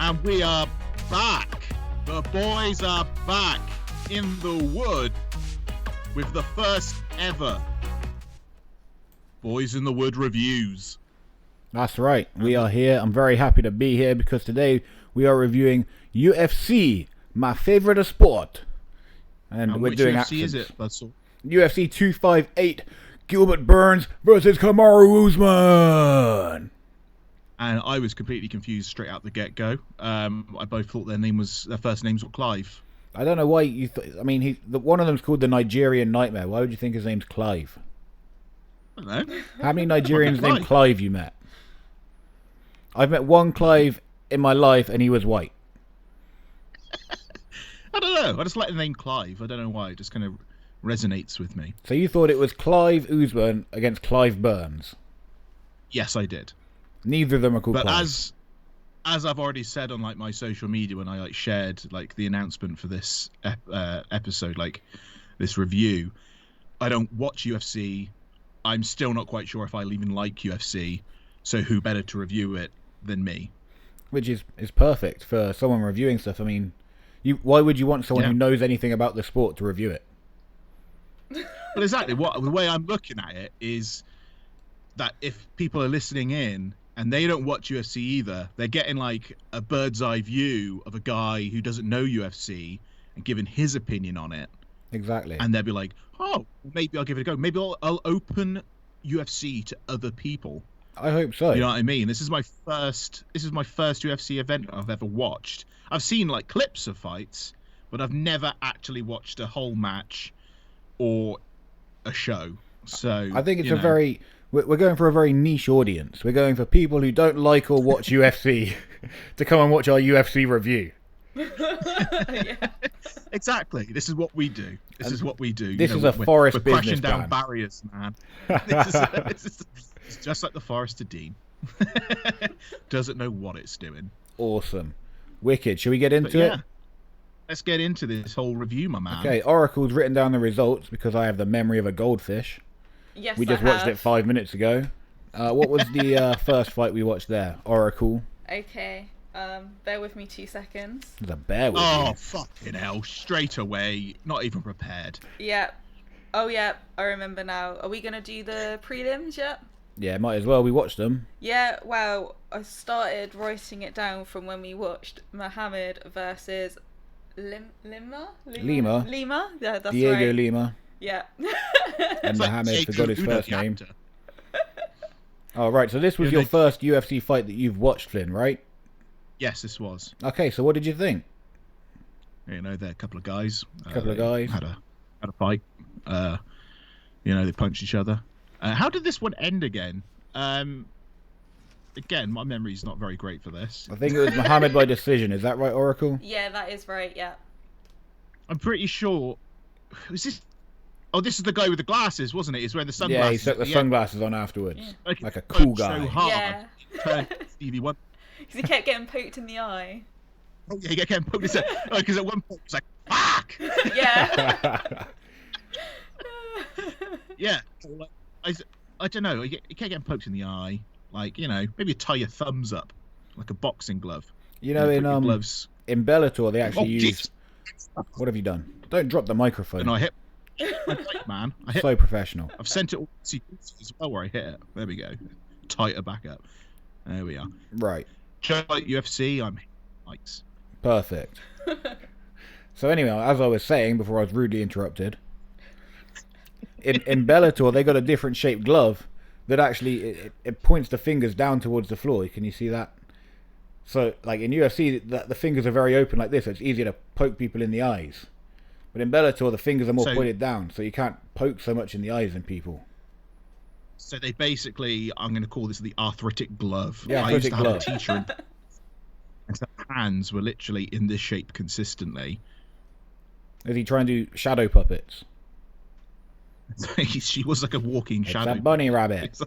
And we are back. The boys are back in the wood with the first ever Boyz in the Wood reviews. That's right. We are here. I'm very happy to be here because today we are reviewing UFC, my favorite of sport. And we're doing UFC accents. Is it? That's all. UFC 258, Gilbert Burns versus Kamaru Usman. And I was completely confused straight out the get-go. I both thought their first names were Clive. I don't know why you one of them's called the Nigerian Nightmare. Why would you think his name's Clive? I don't know. How many Nigerians named Clive you met? I've met one Clive in my life and he was white. I don't know. I just like the name Clive. I don't know why. It just kind of resonates with me. So you thought it was Clive Usman against Clive Burns? Yes, I did. Neither of them are called But Clive. as I've already said on my social media when I shared the announcement for this episode, this review, I don't watch UFC. I'm still not quite sure if I even like UFC. So who better to review it than me? Which is perfect for someone reviewing stuff. I mean, why would you want someone who knows anything about the sport to review it? Well, exactly. The way I'm looking at it is that if people are listening in and they don't watch UFC either, they're getting a bird's eye view of a guy who doesn't know UFC and giving his opinion on it. Exactly. And they'll be like, oh, maybe I'll give it a go. Maybe I'll open UFC to other people. I hope so. You know what I mean? This is my first UFC event I've ever watched. I've seen clips of fights, but I've never actually watched a whole match or a show. So I think it's we're going for a very niche audience. We're going for people who don't like or watch UFC to come and watch our UFC review. Yeah. Exactly. This is what we do. This is a forest we're business crashing down plan. barriers, man. It's just like the Forest of Dean. Doesn't know what it's doing. Awesome. Wicked. Shall we get into it? Let's get into this whole review, my man. Okay, Oracle's written down the results because I have the memory of a goldfish. Yes, we just watched it 5 minutes ago. What was the first fight we watched there? Oracle. Okay. Bear with me 2 seconds. There's a bear with Oh, you. fucking hell. Straight away. Not even prepared. Yep. Oh, yeah. I remember now. Are we going to do the prelims yet? Yeah, might as well. We watched them. Yeah, well, I started writing it down from when we watched Muhammad versus Lima? Yeah, that's Diego right. Lima. Yeah. And Muhammad forgot his first the name. actor. Oh, right. So this was your first UFC fight that you've watched, Flynn, right? Yes, this was. Okay, so what did you think? You know, they're a couple of guys. Had a fight. They punched each other. How did this one end again? Again, my memory's not very great for this. I think it was Muhammad by decision. Is that right, Oracle? Yeah, that is right, yeah. I'm pretty sure. Was this? Oh, this is the guy with the glasses, wasn't it? He's wearing the sunglasses. Yeah, he took the sunglasses on afterwards. Yeah. Like a cool guy. So hard. Yeah. Turned Stevie Wonder. Because he kept getting poked in the eye. Oh, yeah, he kept getting poked. Because at one point he was like, fuck! Yeah. Yeah. I don't know. He kept getting poked in the eye. Maybe tie your thumbs up. Like a boxing glove. You know, in gloves. in Bellator, they actually use... What have you done? Don't drop the microphone. And I hit... man. I hit... So professional. I've sent it all to sequences as well where I hit it. There we go. Tighter back up. There we are. Right. Just like UFC, I'm likes. Perfect. So anyway, as I was saying before I was rudely interrupted, in Bellator they got a different shaped glove that actually it points the fingers down towards the floor. Can you see that? So in UFC, the fingers are very open like this, so it's easier to poke people in the eyes. But in Bellator, the fingers are more pointed down, so you can't poke so much in the eyes in people. So they basically, I'm going to call this the arthritic glove. Yeah, I used to have arthritic a teacher, and her hands were literally in this shape consistently. Is he trying to do shadow puppets? She was like a walking It's shadow. a bunny rabbit.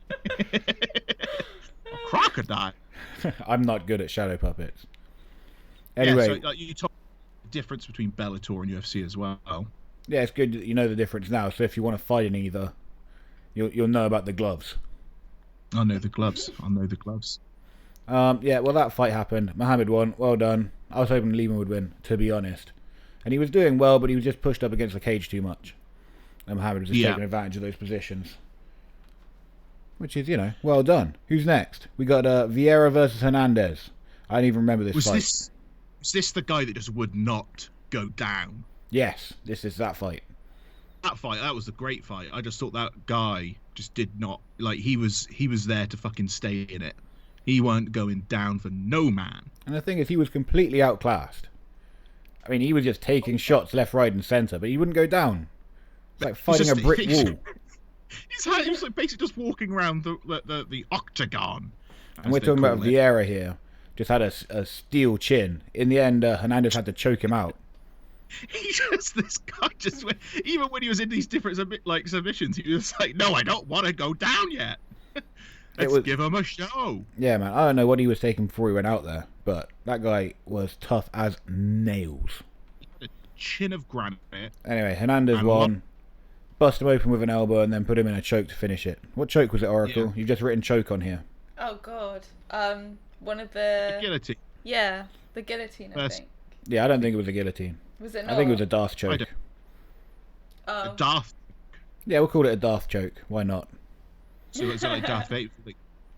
A crocodile. I'm not good at shadow puppets. Anyway, Yeah, so you talk difference between Bellator and UFC as well. yeah, it's good that you know the difference now. So if you want to fight in either, you'll know about the gloves. I know the gloves. Yeah, well, that fight happened. Muhammad won. Well done. I was hoping Lima would win, to be honest. And he was doing well, but he was just pushed up against the cage too much. And Muhammad was just taking advantage of those positions. Which is, well done. Who's next? We got Vieira versus Hernandez. I don't even remember this fight. Was this the guy that just would not go down? Yes, this is that fight. That was a great fight. I just thought that guy just did not, he was there to fucking stay in it. He weren't going down for no man. And the thing is, he was completely outclassed. I mean, he was just taking shots left, right, and centre, but he wouldn't go down. It's like fighting a brick wall. He was basically just walking around the octagon. And we're talking about Vieira here. Just had a steel chin. In the end, Hernandez had to choke him out. This guy just went, even when he was in these different submissions, he was like, no, I don't want to go down yet. Let's give him a show. Yeah, man. I don't know what he was taking before he went out there, but that guy was tough as nails. He had a chin of granite. Anyway, Hernandez won. Bust him open with an elbow and then put him in a choke to finish it. What choke was it, Oracle? Yeah. You've just written choke on here. Oh, God. One of the guillotine. Yeah, the guillotine, I think. Yeah, I don't think it was a guillotine. Was it not? I think it was a Darth choke. A Darth? Yeah, we'll call it a Darth choke. Why not? So it's like Darth Vader.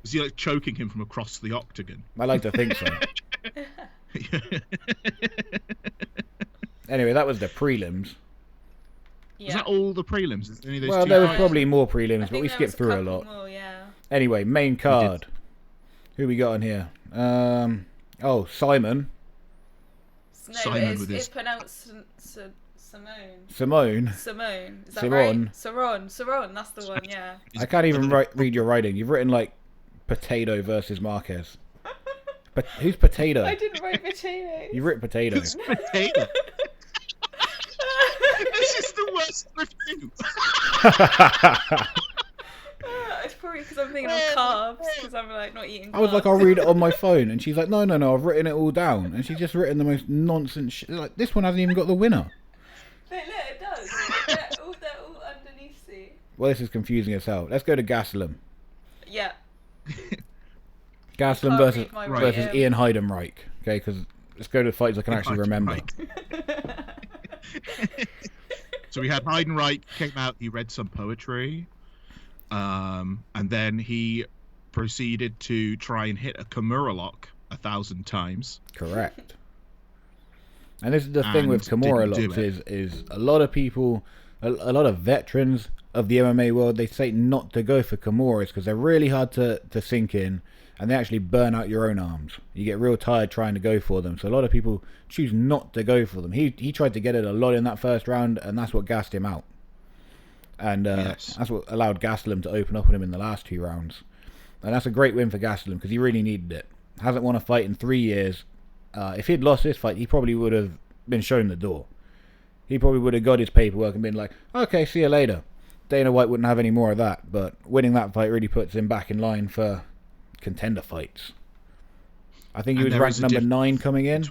Was he choking him from across the octagon? I like to think so. Anyway, that was the prelims. Yeah. Was that all the prelims? Well, there was probably more prelims, but we skipped through a lot. More, yeah. Anyway, main card. Who we got on here? Simon. No, Simon it's pronounced Simone. Simone. Is that right? Saron, that's the one, yeah. I can't even read your writing. You've written potato versus Marquez. But who's potato? I didn't write potato. You wrote potato. It's potato. This is the worst review. It's probably because I'm thinking of carbs, because I'm not eating carbs. I was like, I'll read it on my phone, and she's like, no, I've written it all down, and she's just written the most nonsense shit. Like, this one hasn't even got the winner. Look, it does. They're all underneath, see. Well, this is confusing as hell. Let's go to Gastelum. Yeah. Gastelum versus Ian Heidenreich. Okay, because let's go to the fights I can actually remember. So we had Heidenreich came out. He read some poetry. And then he proceeded to try and hit a Kimura lock 1,000 times. Correct. And this is the thing with Kimura locks is a lot of people, a lot of veterans of the MMA world, they say not to go for Kimuras because they're really hard to sink in, and they actually burn out your own arms. You get real tired trying to go for them. So a lot of people choose not to go for them. He tried to get it a lot in that first round, and that's what gassed him out. And that's what allowed Gastelum to open up on him in the last 2 rounds. And that's a great win for Gastelum because he really needed it. Hasn't won a fight in 3 years. If he'd lost this fight, he probably would have been shown the door. He probably would have got his paperwork and been like, okay, see you later. Dana White wouldn't have any more of that. But winning that fight really puts him back in line for contender fights. I think he was ranked number 9 coming in.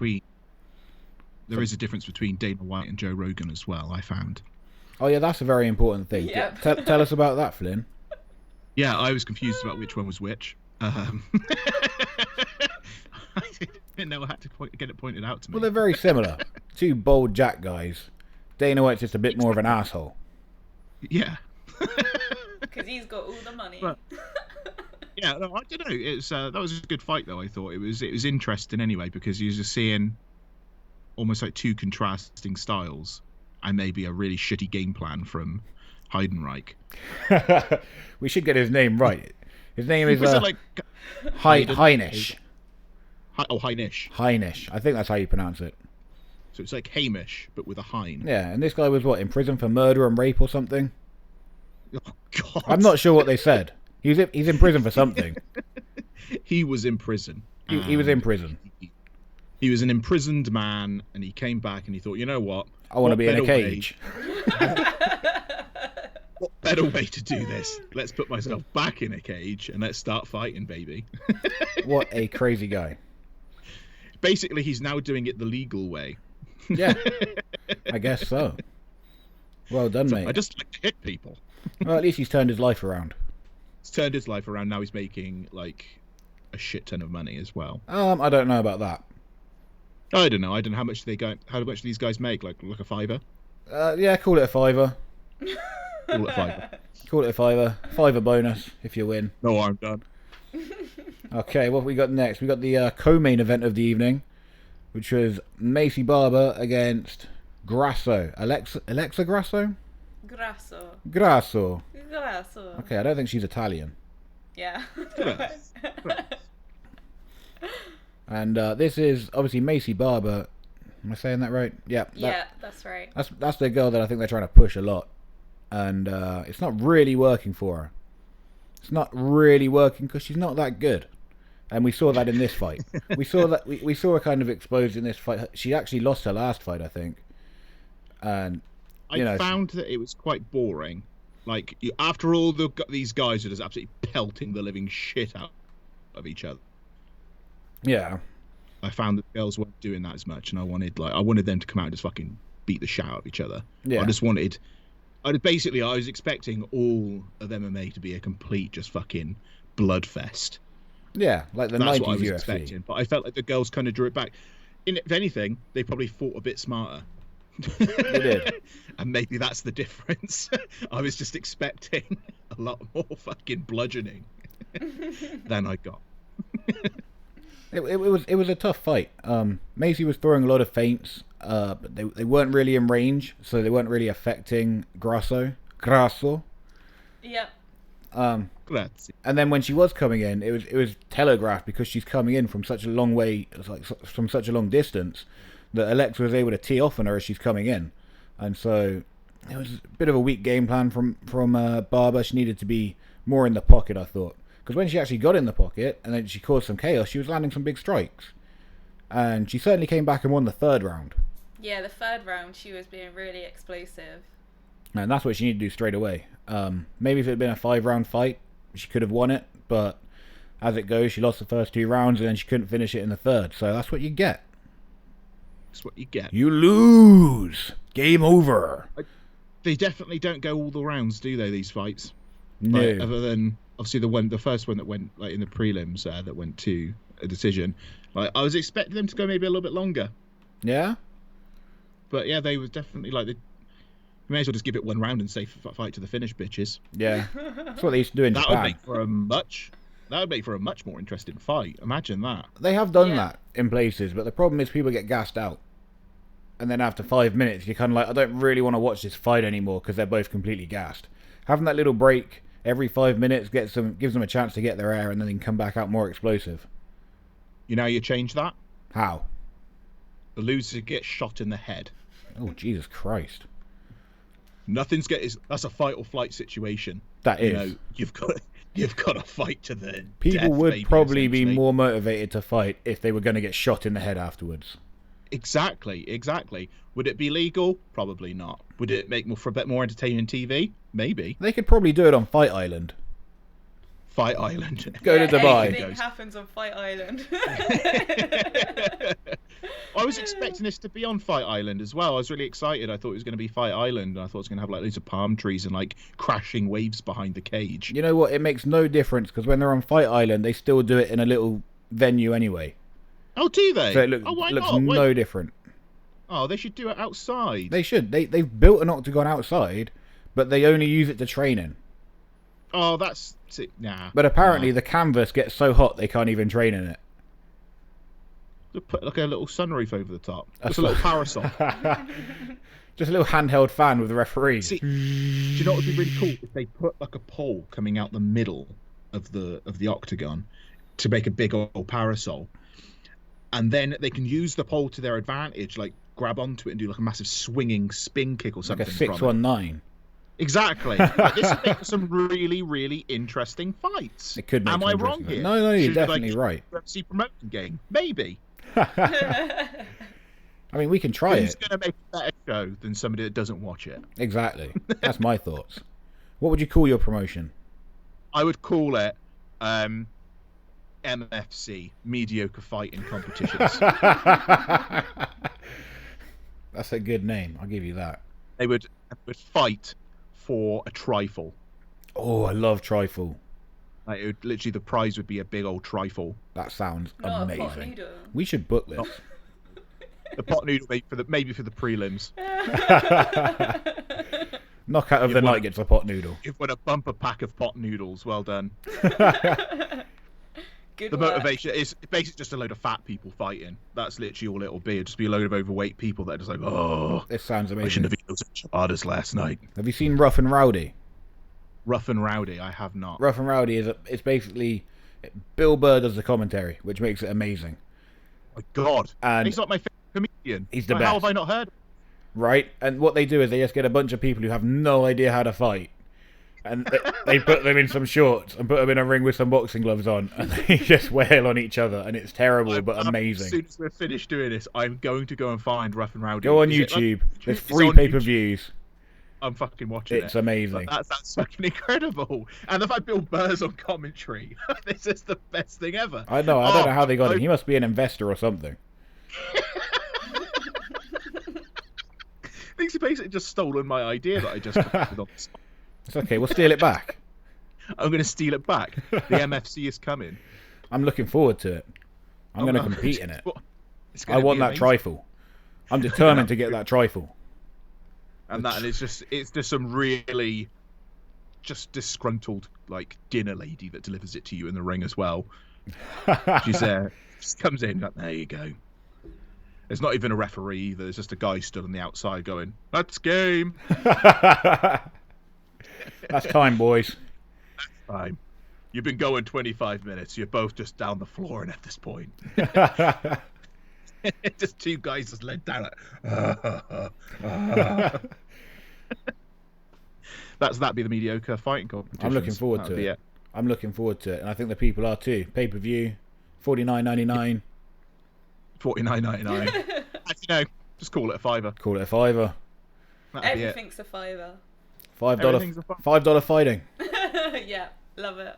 There is a difference between Dana White and Joe Rogan as well, I found. Oh, yeah, that's a very important thing. Yep. Tell us about that, Flynn. Yeah, I was confused about which one was which. I didn't know I had to get it pointed out to me. Well, they're very similar. 2 bold jack guys. Dana White's just a bit more of an asshole. Yeah. Because he's got all the money. But, yeah, no, I don't know. It's that was a good fight, though, I thought. It was interesting anyway, because you were just seeing almost like 2 contrasting styles and maybe a really shitty game plan from Heidenreich. We should get his name right. His name is Heinisch. Heinisch. I think that's how you pronounce it. So it's like Hamish, but with a Hein. Yeah, and this guy was in prison for murder and rape or something? Oh, God. I'm not sure what they said. He's in prison for something. He was in prison. He was in prison. He was an imprisoned man, and he came back and he thought, you know what? I want to be in a cage. What better way to do this? Let's put myself back in a cage and let's start fighting, baby. What a crazy guy. Basically, he's now doing it the legal way. Yeah, I guess so. Well done, mate. I just like to hit people. Well, at least he's turned his life around. He's turned his life around. Now he's making a shit ton of money as well. I don't know about that. I don't know. How much how much do these guys make? Like a fiver? Yeah, call it a fiver. Call it a fiver. Call it a fiver. Fiver bonus if you win. No, I'm done. Okay, what have we got next? We got the co-main event of the evening, which was Macy Barber against Grasso. Alexa Grasso? Grasso. Okay, I don't think she's Italian. Yeah. And this is obviously Macy Barber. Am I saying that right? Yeah. Yeah, that's right. That's the girl that I think they're trying to push a lot, and it's not really working for her. It's not really working because she's not that good, and we saw that in this fight. we saw her kind of exposed in this fight. She actually lost her last fight, I think. And I found that it was quite boring. Like after all these guys are just absolutely pelting the living shit out of each other. Yeah. I found that girls weren't doing that as much, and I wanted them to come out and just fucking beat the shit out of each other. Yeah. I was expecting all of MMA to be a complete just fucking bloodfest. Yeah, like the That's 90s what I was UFC. expecting, but I felt like the girls kind of drew it back. If anything, they probably fought a bit smarter. They did. And maybe that's the difference. I was just expecting a lot more fucking bludgeoning than I got. It was a tough fight. Macy was throwing a lot of feints, but they weren't really in range, so they weren't really affecting Grasso. Yep. Grazie. And then when she was coming in, it was telegraphed because she's coming in from such a long way, from such a long distance, that Alexa was able to tee off on her as she's coming in, and so it was a bit of a weak game plan from Barber. She needed to be more in the pocket, I thought. Because when she actually got in the pocket and then she caused some chaos, she was landing some big strikes. And she certainly came back and won the third round. Yeah, the third round she was being really explosive. And that's what she needed to do straight away. Maybe if it had been a 5-round fight, she could have won it. But as it goes, she lost the first 2 rounds and then she couldn't finish it in the third. So that's what you get. That's what you get. You lose. Game over. They definitely don't go all the rounds, do they, these fights? No. Like, other than... Obviously, the first one that went like in the prelims that went to a decision. Like I was expecting them to go maybe a little bit longer. Yeah. But yeah, they was definitely like you may as well just give it 1 round and say fight to the finish, bitches. Yeah. That's what they used to do in Japan. That would make for a much more interesting fight. Imagine that. They have done that in places, but the problem is people get gassed out. And then after 5 minutes, you're kind of like, I don't really want to watch this fight anymore because they're both completely gassed. Having that little break every 5 minutes gives them a chance to get their air, and then they can come back out more explosive. You know how you change that? How? The loser gets shot in the head. Oh, Jesus Christ. That's a fight or flight situation. That is. You know, you've got to fight to the People death, would maybe, probably be more motivated to fight if they were going to get shot in the head afterwards. Exactly. Would it be legal? Probably not. Would it make for a bit more entertaining TV? Maybe. They could probably do it on Fight Island. Fight Island. Go to Dubai. Anything happens on Fight Island. I was expecting this to be on Fight Island as well. I was really excited. I thought it was going to be Fight Island. And I thought it was going to have like loads of palm trees and like crashing waves behind the cage. You know what? It makes no difference because when they're on Fight Island, they still do it in a little venue anyway. Oh, do they? So it looks no different. Oh, they should do it outside. They should. They've built an octagon outside, but they only use it to train in. Oh, that's... Nah. But apparently the canvas gets so hot they can't even train in it. Just put like a little sunroof over the top. Just a little parasol. Just a little handheld fan with the referee. See, do you know what would be really cool? If they put like a pole coming out the middle of the octagon to make a big old parasol. And then they can use the pole to their advantage, like grab onto it and do like a massive swinging spin kick or something. Like a 619. Exactly. Like, this would make some really, really interesting fights. It could make Am I wrong here? No, you're definitely right. UFC promotion game? Maybe. I mean, we can try Who's it. going to make a better show than somebody that doesn't watch it? Exactly. That's my thoughts. What would you call your promotion? I would call it MFC, mediocre fighting competitions. That's a good name. I'll give you that. They would fight for a trifle. Oh, I love trifle. Like, it would, literally, the prize would be a big old trifle. That sounds Not a pot amazing. noodle. We should book this. The pot noodle maybe for the prelims. Knockout of the night gets a pot noodle. You've won a bumper pack of pot noodles. Well done. Good The work. motivation is basically just a load of fat people fighting. That's literally all it'll be. It'll just be a load of overweight people that are just like, oh, This sounds I amazing. shouldn't have eaten those enchiladas last night. Have you seen Rough and Rowdy? Rough and Rowdy, I have not. Rough and Rowdy it's basically Bill Burr does the commentary, which makes it amazing. Oh my God. And he's not my favorite comedian. he's the How best. have I not heard? Right? And what they do is they just get a bunch of people who have no idea how to fight. And they put them in some shorts and put them in a ring with some boxing gloves on. And they just wail on each other. And it's terrible, but As amazing. soon as we're finished doing this, I'm going to go and find Rough and Rowdy. Go on Is it YouTube. There's It's 3 on pay-per-views. I'm fucking watching it. It's amazing. That's fucking incredible. And the fact Bill Burr's on commentary. This is the best thing ever. I know. I don't know how they got him. He must be an investor or something. I think he basically just stolen my idea that I just put on. It's okay. We'll steal it back. I'm going to steal it back. The MFC is coming. I'm looking forward to it. I'm going to compete in it. It's I gonna want be that amazing. trifle. I'm determined to get that trifle. And it's just some really just disgruntled like dinner lady that delivers it to you in the ring as well. She's there, just comes in, like, there you go. There's not even a referee either. There's just a guy stood on the outside going, "That's game." That's time, boys. Time. You've been going 25 minutes. You're both just down the floor, and at this point, just 2 guys just led down. That'd be the mediocre fighting competition. I'm looking forward to it. I'm looking forward to it, and I think the people are too. Pay-per-view, $49.99. $49.99. You know, just call it a $5. Call it a $5. That'd be it. Everything's a $5. Everything's a $5 fighting. Yeah, love it.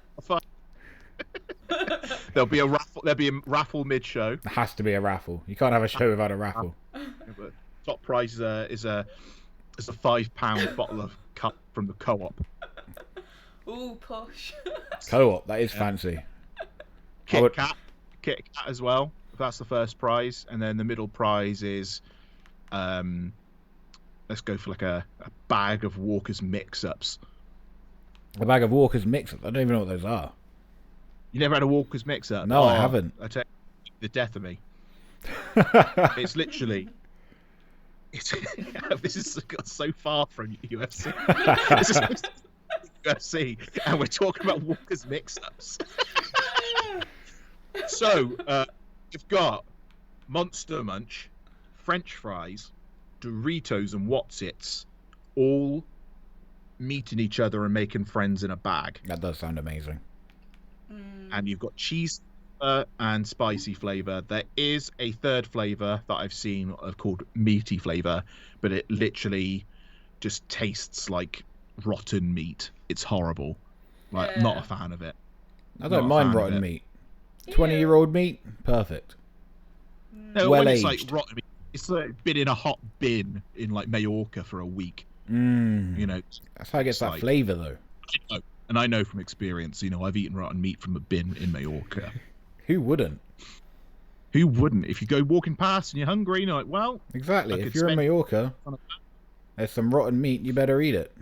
There'll be a raffle. There'll be a raffle mid-show. There has to be a raffle. You can't have a show without a raffle. But top prize is a £5 bottle of cup from the Co-op. Ooh, posh. Co-op, that is fancy. Kit Kat as well. That's the first prize, and then the middle prize is, let's go for like a bag of Walker's mix-ups. A bag of Walker's mix-ups. I don't even know what those are. You never had a Walker's mix-up? No, I haven't. I tell you, the death of me. It's literally. This has got so far from UFC. This is UFC, and we're talking about Walker's mix-ups. So, you've got Monster Munch, French fries, Doritos, and What's-Its, all meeting each other and making friends in a bag. That does sound amazing. And you've got cheese and spicy flavor. There is a third flavor that I've seen called meaty flavor, but it literally just tastes like rotten meat. It's horrible. Like, not a fan of it. I don't mind rotten meat. 20-year-old meat, perfect. No, well when it's aged. like rotten meat, it's like been in a hot bin in like Majorca for a week. You know, That's how it gets that like- flavour, though. I know, and I know from experience. You know, I've eaten rotten meat from a bin in Majorca. Who wouldn't? Who wouldn't? If you go walking past and you're hungry, and you're like, well, Exactly. I If could you're in spend- Mallorca, there's some rotten meat. You better eat it.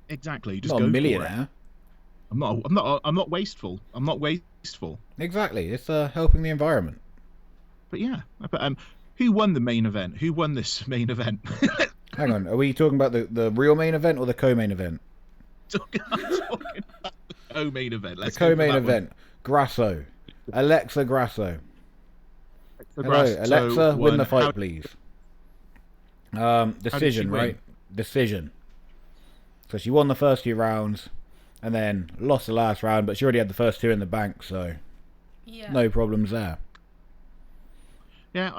exactly. Just Not go a for it. millionaire. I'm not wasteful. I'm not wasteful. Exactly. It's helping the environment. But yeah. But who won the main event? Who won this main event? Hang on. Are we talking about the real main event or the co-main event? I'm talking about the co-main event. The Let's go for co-main that event. Grasso. Alexa Grasso. one. Hello, Grasso Alexa, win won. the fight, How- please. she Decision, win? right? Decision. So she won the first 2 rounds, and then lost the last round, but she already had the first 2 in the bank, so Yeah. no problems there. Yeah,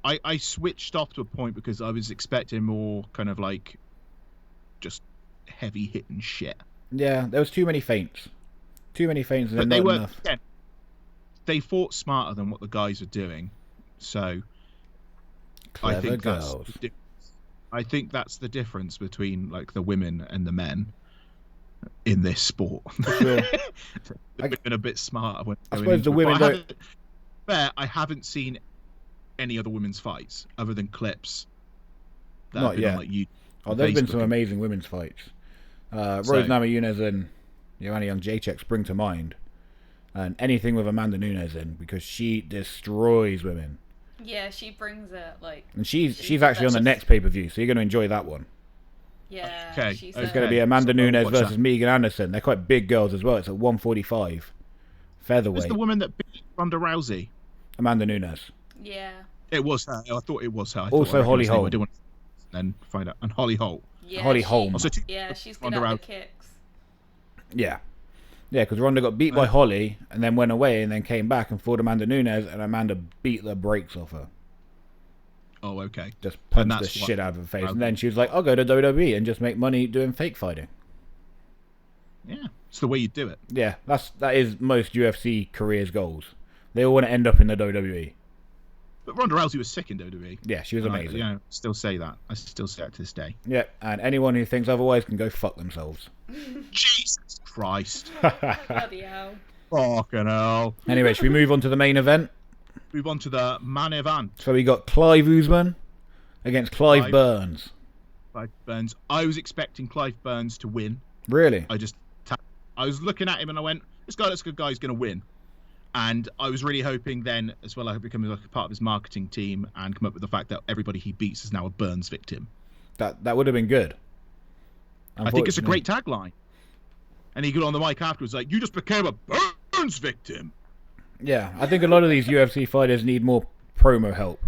I switched off to a point because I was expecting more kind of like just heavy hitting shit. Yeah, there was too many feints. Too many feints and But not they were enough. again, they fought smarter than what the guys are doing. So I Clever think that's girls. I think that's the difference between like the women and the men. in this sport. Sure. They've been a bit smarter. When I suppose the women don't. I haven't seen any other women's fights other than clips. Not yet. On, like, Oh, there's been some amazing women's fights. Rose Namajunas and Joanna Jędrzejczyk spring to mind. And anything with Amanda Nunes in, because she destroys women. Yeah, she brings it, like... And she's actually on the next pay-per-view, so you're going to enjoy that one. Yeah, okay. It's going to be Amanda Nunes versus Megan Anderson. They're quite big girls as well. It's at 145. Featherweight. Who's the woman that beat Ronda Rousey? Amanda Nunes. Yeah. It was her. I thought it was her. Also Holly Holm. I didn't want to then find out. And Holly Holm. Yeah, Holly Holm. She's good at the kicks. Yeah. Yeah, because Ronda got beat by Holly and then went away and then came back and fought Amanda Nunes, and Amanda beat the brakes off her. Oh, okay. Just punched the shit out of her face. Okay. And then she was like, I'll go to WWE and just make money doing fake fighting. Yeah, it's the way you do it. Yeah, that is most UFC careers' goals. They all want to end up in the WWE. But Ronda Rousey was sick in WWE. Yeah, she was amazing. I still say that. I still say it to this day. Yeah, and anyone who thinks otherwise can go fuck themselves. Jesus Christ. Bloody hell. Fucking hell. Anyway, should we move on to the main event? Move on to the main event. So we got Clive Usman against Clive Burns. Clive Burns. I was expecting Clive Burns to win. Really? I was looking at him and I went, this guy looks like a guy who's going to win. And I was really hoping then, as well, I hope he becomes like a part of his marketing team and come up with the fact that everybody he beats is now a Burns victim. That would have been good. I think it's a great tagline. And he got on the mic afterwards like, you just became a Burns victim. Yeah, I think a lot of these UFC fighters need more promo help.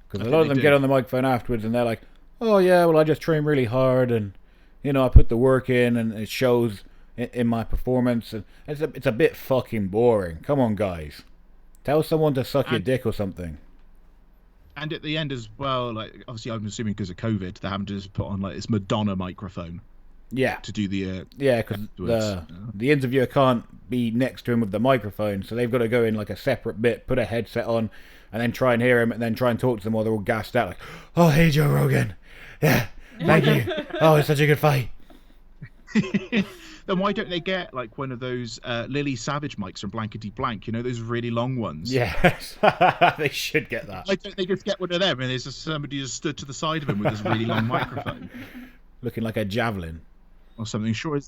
Because a lot of them get on the microphone afterwards and they're like, oh yeah, well I just train really hard and, you know, I put the work in and it shows in my performance. And it's a bit fucking boring. Come on, guys. Tell someone to suck your dick or something. And at the end as well, like, obviously I'm assuming because of COVID, they're having to just put on like this Madonna microphone. Yeah. To do the... yeah, because the interviewer can't be next to him with the microphone, so they've got to go in like a separate bit, put a headset on, and then try and hear him, and then try and talk to them while they're all gassed out, like, oh, hey, Joe Rogan. Yeah, thank you. Oh, it's such a good fight. Then why don't they get like one of those Lily Savage mics from Blankety Blank? You know, those really long ones. Yes, they should get that. Why don't they just get one of them and there's just somebody just stood to the side of him with this really long microphone, looking like a javelin or something? Surely,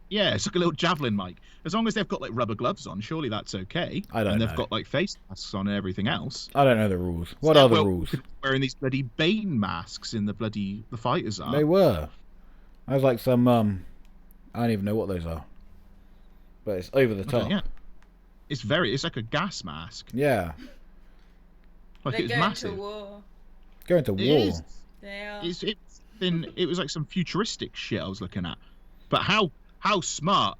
yeah, it's like a little javelin mic. As long as they've got like rubber gloves on, surely that's okay. I don't know. And they've got like face masks on and everything else. I don't know the rules. What are the rules? Wearing these bloody Bane masks in the fighters are. They were. I was like some I don't even know what those are. But it's over the top. Yeah. It's like a gas mask. Yeah. Like it's massive. Going to war. Yeah. It was like some futuristic shit I was looking at. But how smart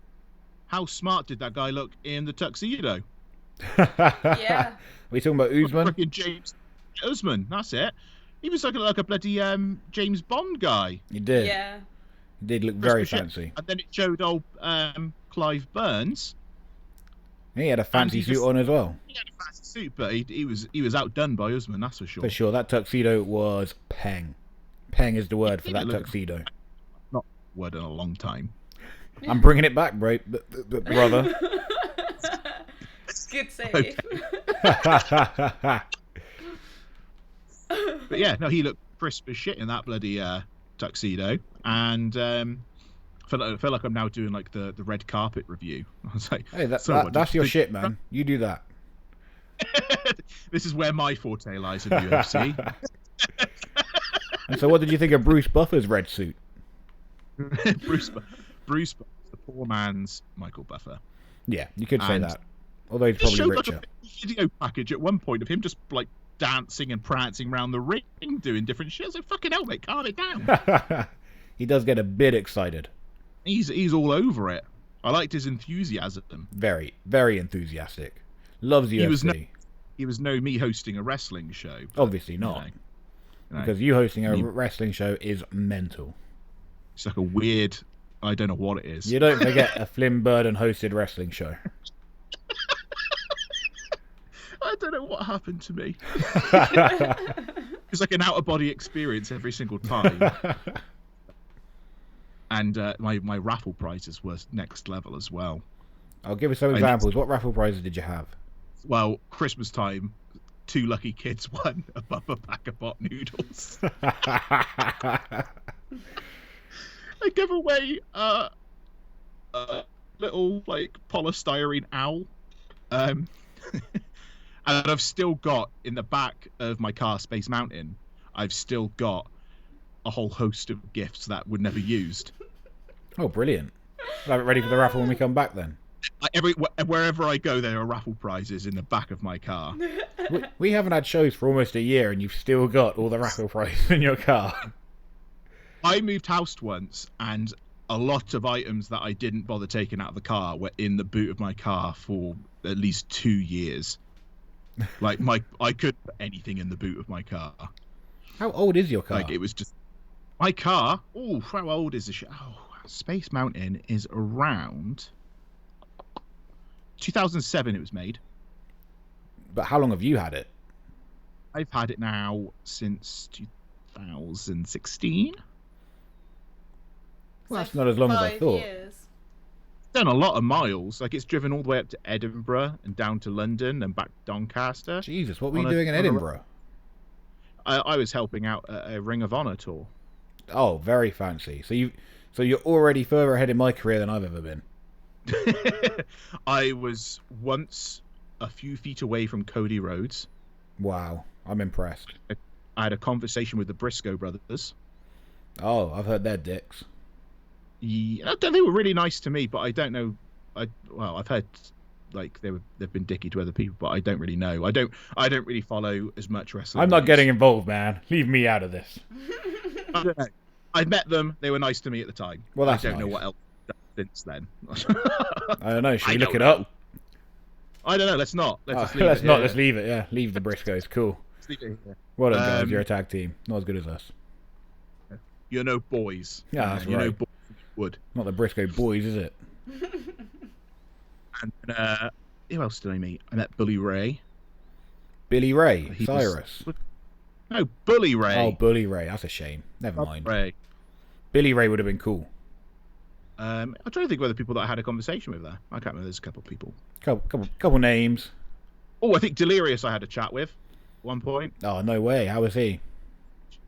did that guy look in the tuxedo? Yeah. Are we talking about Usman? Fucking James Usman, that's it. He was like a bloody James Bond guy. He did. Yeah. He did look very fancy. And then it showed old Clive Burns. He had a fancy suit on as well. He had a fancy suit, but he was outdone by Usman, that's for sure. For sure, that tuxedo was peng. Peng is the word for that tuxedo. Not a word in a long time. I'm bringing it back, bro, brother. Good save. But yeah, no, he looked crisp as shit in that bloody tuxedo, and I feel like I'm now doing like the red carpet review. I was like, hey, that's your shit, man. You do that. This is where my forte lies in UFC. And so, what did you think of Bruce Buffer's red suit? Bruce Buffer, the poor man's Michael Buffer. Yeah, you could say that. Although he's probably richer. Like a video package at one point of him just like dancing and prancing around the ring, doing different shit. So fucking hell, mate, calm it down. He does get a bit excited. He's all over it. I liked his enthusiasm. Very, very enthusiastic. Loves the UFC. He was no me hosting a wrestling show. Obviously not. Because you hosting a wrestling show is mental. It's like a weird, I don't know what it is. You don't forget a Flynn Burden hosted wrestling show. I don't know what happened to me. It's like an out-of-body experience every single time. And my raffle prizes were next level as well. I'll give us some examples. What raffle prizes did you have? Well, Christmas time, 2 lucky kids won a bumper pack of pot noodles. I give away a little like polystyrene owl. And I've still got in the back of my car, Space Mountain, I've still got a whole host of gifts that were never used. Oh, brilliant. We'll have it ready for the raffle when we come back then. Wherever I go, there are raffle prizes in the back of my car. We haven't had shows for almost a year and you've still got all the raffle prizes in your car. I moved house once and a lot of items that I didn't bother taking out of the car were in the boot of my car for at least 2 years. Like I couldn't put anything in the boot of my car. How old is your car? Like it was just my car. Oh, how old is this? Oh, Space Mountain is around 2007. It was made. But how long have you had it? I've had it now since 2016. Well, that's not as long as I thought. Years. Done a lot of miles. Like it's driven all the way up to Edinburgh and down to London and back to Doncaster. Jesus, what were you doing in Edinburgh? I was helping out at a Ring of Honor tour. Oh, very fancy. So you're already further ahead in my career than I've ever been. I was once a few feet away from Cody Rhodes. Wow, I'm impressed. I had a conversation with the Briscoe brothers. Oh, I've heard they're dicks. Yeah, they were really nice to me, but I don't know. I've heard like they've been dicky to other people, but I don't really know. I don't really follow as much wrestling. I'm not getting involved, man. Leave me out of this. I don't know. I met them. They were nice to me at the time. Well, that's I don't know nice. what else since then. I don't know. Should we look it up? I don't know. Let's not. Let's Let's leave it. Yeah, leave the Briscoes. Cool. Let's leave it here. Well done, guys. You're a tag team. Not as good as us. You're no boys. Yeah, that's you're right. no boys. Wood. Not the Briscoe boys, is it? And who else did I meet? I met Bully Ray. Billy Ray. Cyrus. No, Bully Ray. Oh, Bully Ray. That's a shame. Never mind. Ray. Billy Ray would have been cool. I'm trying to think of other people that I had a conversation with there. I can't remember. There's a couple of people. Couple names. Oh, I think Delirious I had a chat with at one point. Oh, no way. How was he?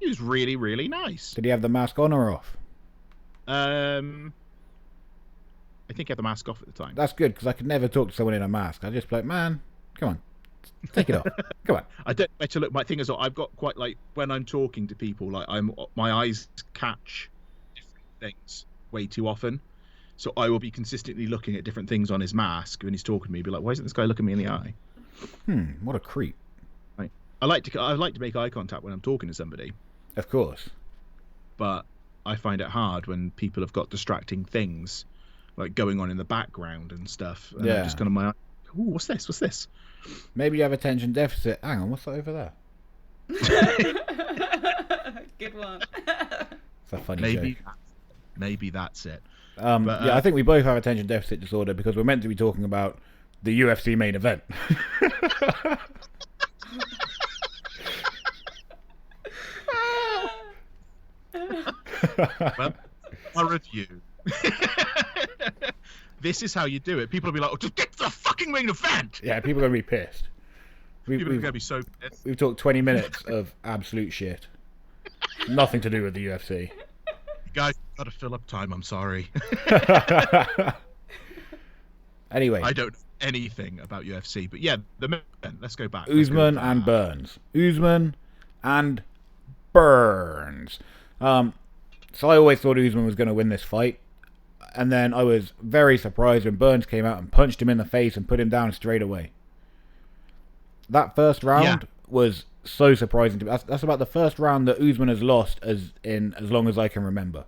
He was really, really nice. Did he have the mask on or off? I think he had the mask off at the time. That's good, because I could never talk to someone in a mask. I'd just be like, man, come on. Take it off. Come on. I don't better look. My thing is, I've got quite like when I'm talking to people, like my eyes catch different things way too often. So I will be consistently looking at different things on his mask when he's talking to me. Be like, why isn't this guy looking me in the eye? What a creep. Right. I like to make eye contact when I'm talking to somebody. Of course. But I find it hard when people have got distracting things like going on in the background and stuff. And I'm just kind of my, ooh, what's this? What's this? Maybe you have attention deficit. Hang on, what's that over there? Good one. It's a funny joke. Maybe that's it. I think we both have attention deficit disorder because we're meant to be talking about the UFC main event. Well, a review. This is how you do it. People will be like, oh, just get to the fucking main event. Yeah, people are going to be pissed. People are going to be so pissed. We've talked 20 minutes of absolute shit. Nothing to do with the UFC. Guys, got to fill up time. I'm sorry. Anyway. I don't know anything about UFC, but yeah, the main event. Let's go back. Usman and Burns. Usman and Burns. So I always thought Usman was going to win this fight. And then I was very surprised when Burns came out and punched him in the face and put him down straight away. That first round was so surprising to me. That's about the first round that Usman has lost as long as I can remember.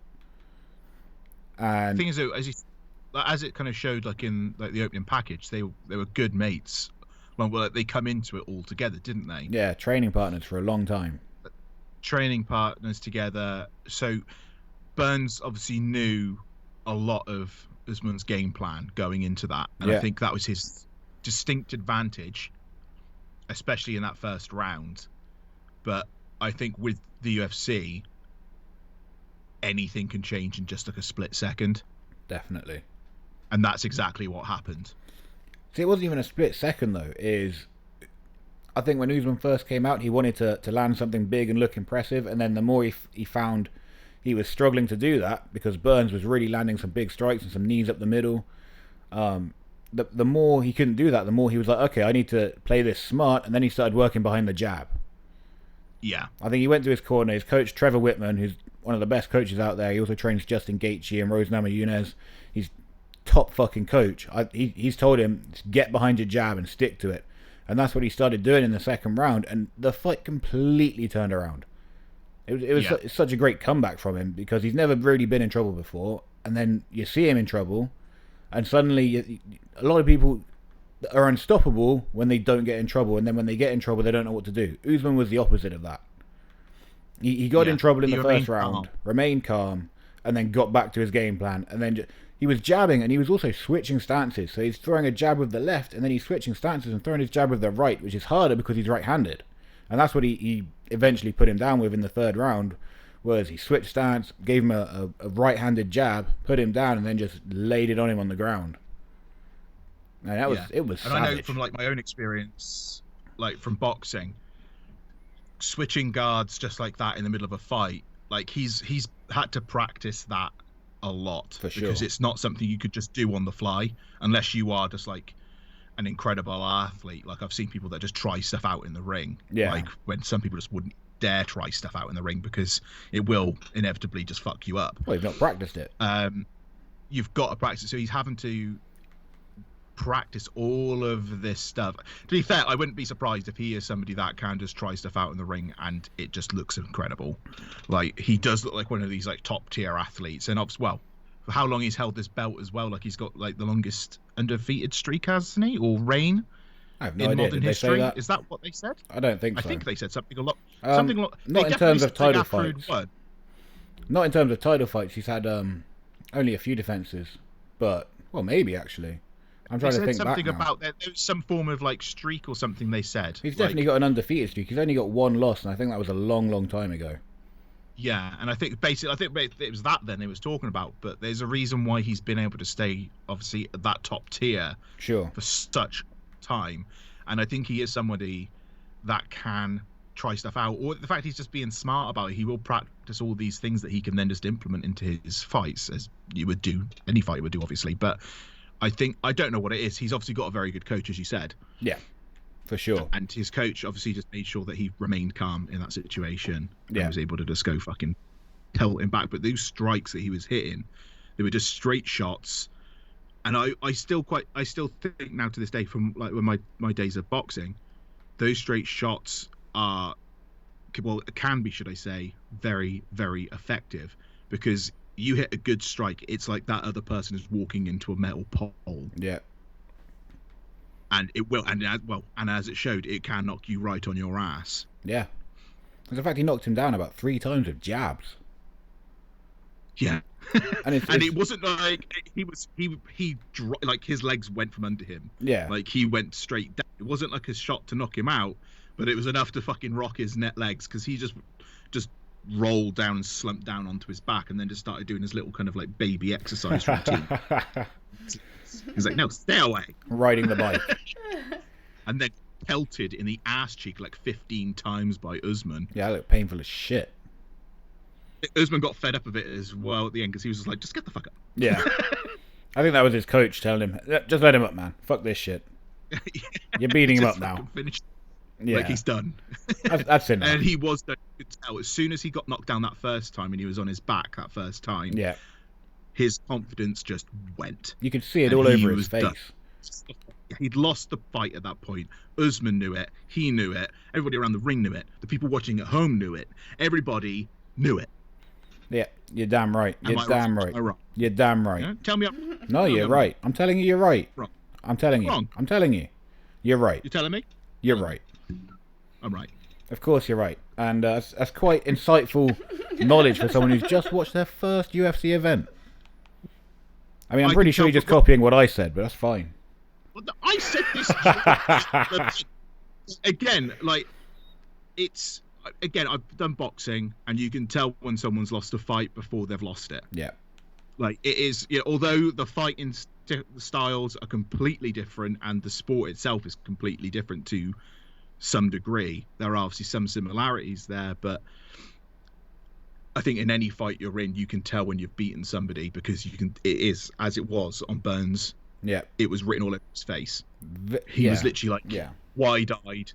And the thing is, though, as it kind of showed, like in like the opening package, they were good mates. Well, they come into it all together, didn't they? Yeah, training partners for a long time. Training partners together. So Burns obviously knew a lot of Usman's game plan going into that, and I think that was his distinct advantage, especially in that first round. But I think with the UFC, anything can change in just like a split second. Definitely. And that's exactly what happened. See, it wasn't even a split second, though. I think when Usman first came out, he wanted to land something big and look impressive, and then the more he found he was struggling to do that, because Burns was really landing some big strikes and some knees up the middle, the more he couldn't do that, the more he was like, okay, I need to play this smart, and then he started working behind the jab. Yeah. I think he went to his corner, his coach, Trevor Whitman, who's one of the best coaches out there. He also trains Justin Gaethje and Rose Namajunas. He's top fucking coach. He's told him, get behind your jab and stick to it. And that's what he started doing in the second round, and the fight completely turned around. It was such a great comeback from him, because he's never really been in trouble before, and then you see him in trouble, and suddenly a lot of people are unstoppable when they don't get in trouble, and then when they get in trouble, they don't know what to do. Usman was the opposite of that. He got in trouble in the first round, remained calm, and then got back to his game plan, and then he was jabbing, and he was also switching stances. So he's throwing a jab with the left, and then he's switching stances and throwing his jab with the right, which is harder because he's right-handed. And that's what he eventually put him down with in the third round, was he switched stance, gave him a right-handed jab, put him down, and then just laid it on him on the ground. And it was and savage. I know from like my own experience, like from boxing, switching guards just like that in the middle of a fight, like he's had to practice that a lot, for sure, because it's not something you could just do on the fly unless you are just like an incredible athlete. Like I've seen people that just try stuff out in the ring, like when some people just wouldn't dare try stuff out in the ring because it will inevitably just fuck you up. Well, you've not practiced it. You've got to practice, so he's having to practice all of this stuff. To be fair, I wouldn't be surprised if he is somebody that can just try stuff out in the ring and it just looks incredible. Like he does look like one of these like top tier athletes, and well, for how long he's held this belt as well, like he's got like the longest undefeated streak, hasn't he, or reign? I have no in idea. modern Did history. They say that? Is that what they said? I don't think so. I think they said something a lot. Not in terms of title fights. Not in terms of title fights. He's had only a few defenses, but well, maybe actually. I'm trying to think back now. Something about there was some form of like streak or something they said. He's definitely got an undefeated streak. He's only got one loss, and I think that was a long, long time ago. Yeah, and I think it was that then they was talking about, but there's a reason why he's been able to stay obviously at that top tier for such time, and I think he is somebody that can try stuff out, or the fact he's just being smart about it. He will practice all these things that he can then just implement into his fights, as you would do, any fighter would do, obviously, but I don't know what it is. He's obviously got a very good coach, as you said. Yeah, for sure. And his coach obviously just made sure that he remained calm in that situation. And was able to just go fucking pelt him back. But those strikes that he was hitting, they were just straight shots. And I still think now to this day, from like when my days of boxing, those straight shots can be, should I say, very, very effective, because you hit a good strike, it's like that other person is walking into a metal pole. Yeah. And it will, and as it showed, it can knock you right on your ass. Yeah. In fact, he knocked him down about 3 times with jabs. Yeah. And it wasn't like he like his legs went from under him. Yeah. Like he went straight down. It wasn't like a shot to knock him out, but it was enough to fucking rock his net legs, because he just rolled down and slumped down onto his back, and then just started doing his little kind of like baby exercise routine. He's like, no, stay away. Riding the bike. And then pelted in the ass cheek like 15 times by Usman. Yeah, it looked painful as shit. Usman got fed up of it as well at the end, because he was just like, just get the fuck up. Yeah. I think that was his coach telling him, just let him up, man. Fuck this shit. You're beating him up now. Yeah. Like he's done. That's it now. And he was done. You could tell as soon as he got knocked down that first time and he was on his back that first time. Yeah. His confidence just went. You could see it all over his face. Done. He'd lost the fight at that point. Usman knew it. He knew it. Everybody around the ring knew it. The people watching at home knew it. Everybody knew it. Yeah, you're damn right. You're damn right. You're damn right. Yeah? Tell me. No, you're right. I'm telling you, you're right. Wrong. I'm telling you. Wrong. I'm telling you. You're right. You're telling me? You're right. I'm right. Of course you're right. And that's quite insightful knowledge for someone who's just watched their first UFC event. I mean, I'm pretty sure you're just copying what I said, but that's fine. Well, I said this again. Like, it's again, I've done boxing, and you can tell when someone's lost a fight before they've lost it. Yeah. Like, it is, although the fighting styles are completely different and the sport itself is completely different to some degree, there are obviously some similarities there, but I think in any fight you're in, you can tell when you've beaten somebody, because it is, as it was on Burns. Yeah. It was written all over his face. He was literally wide-eyed,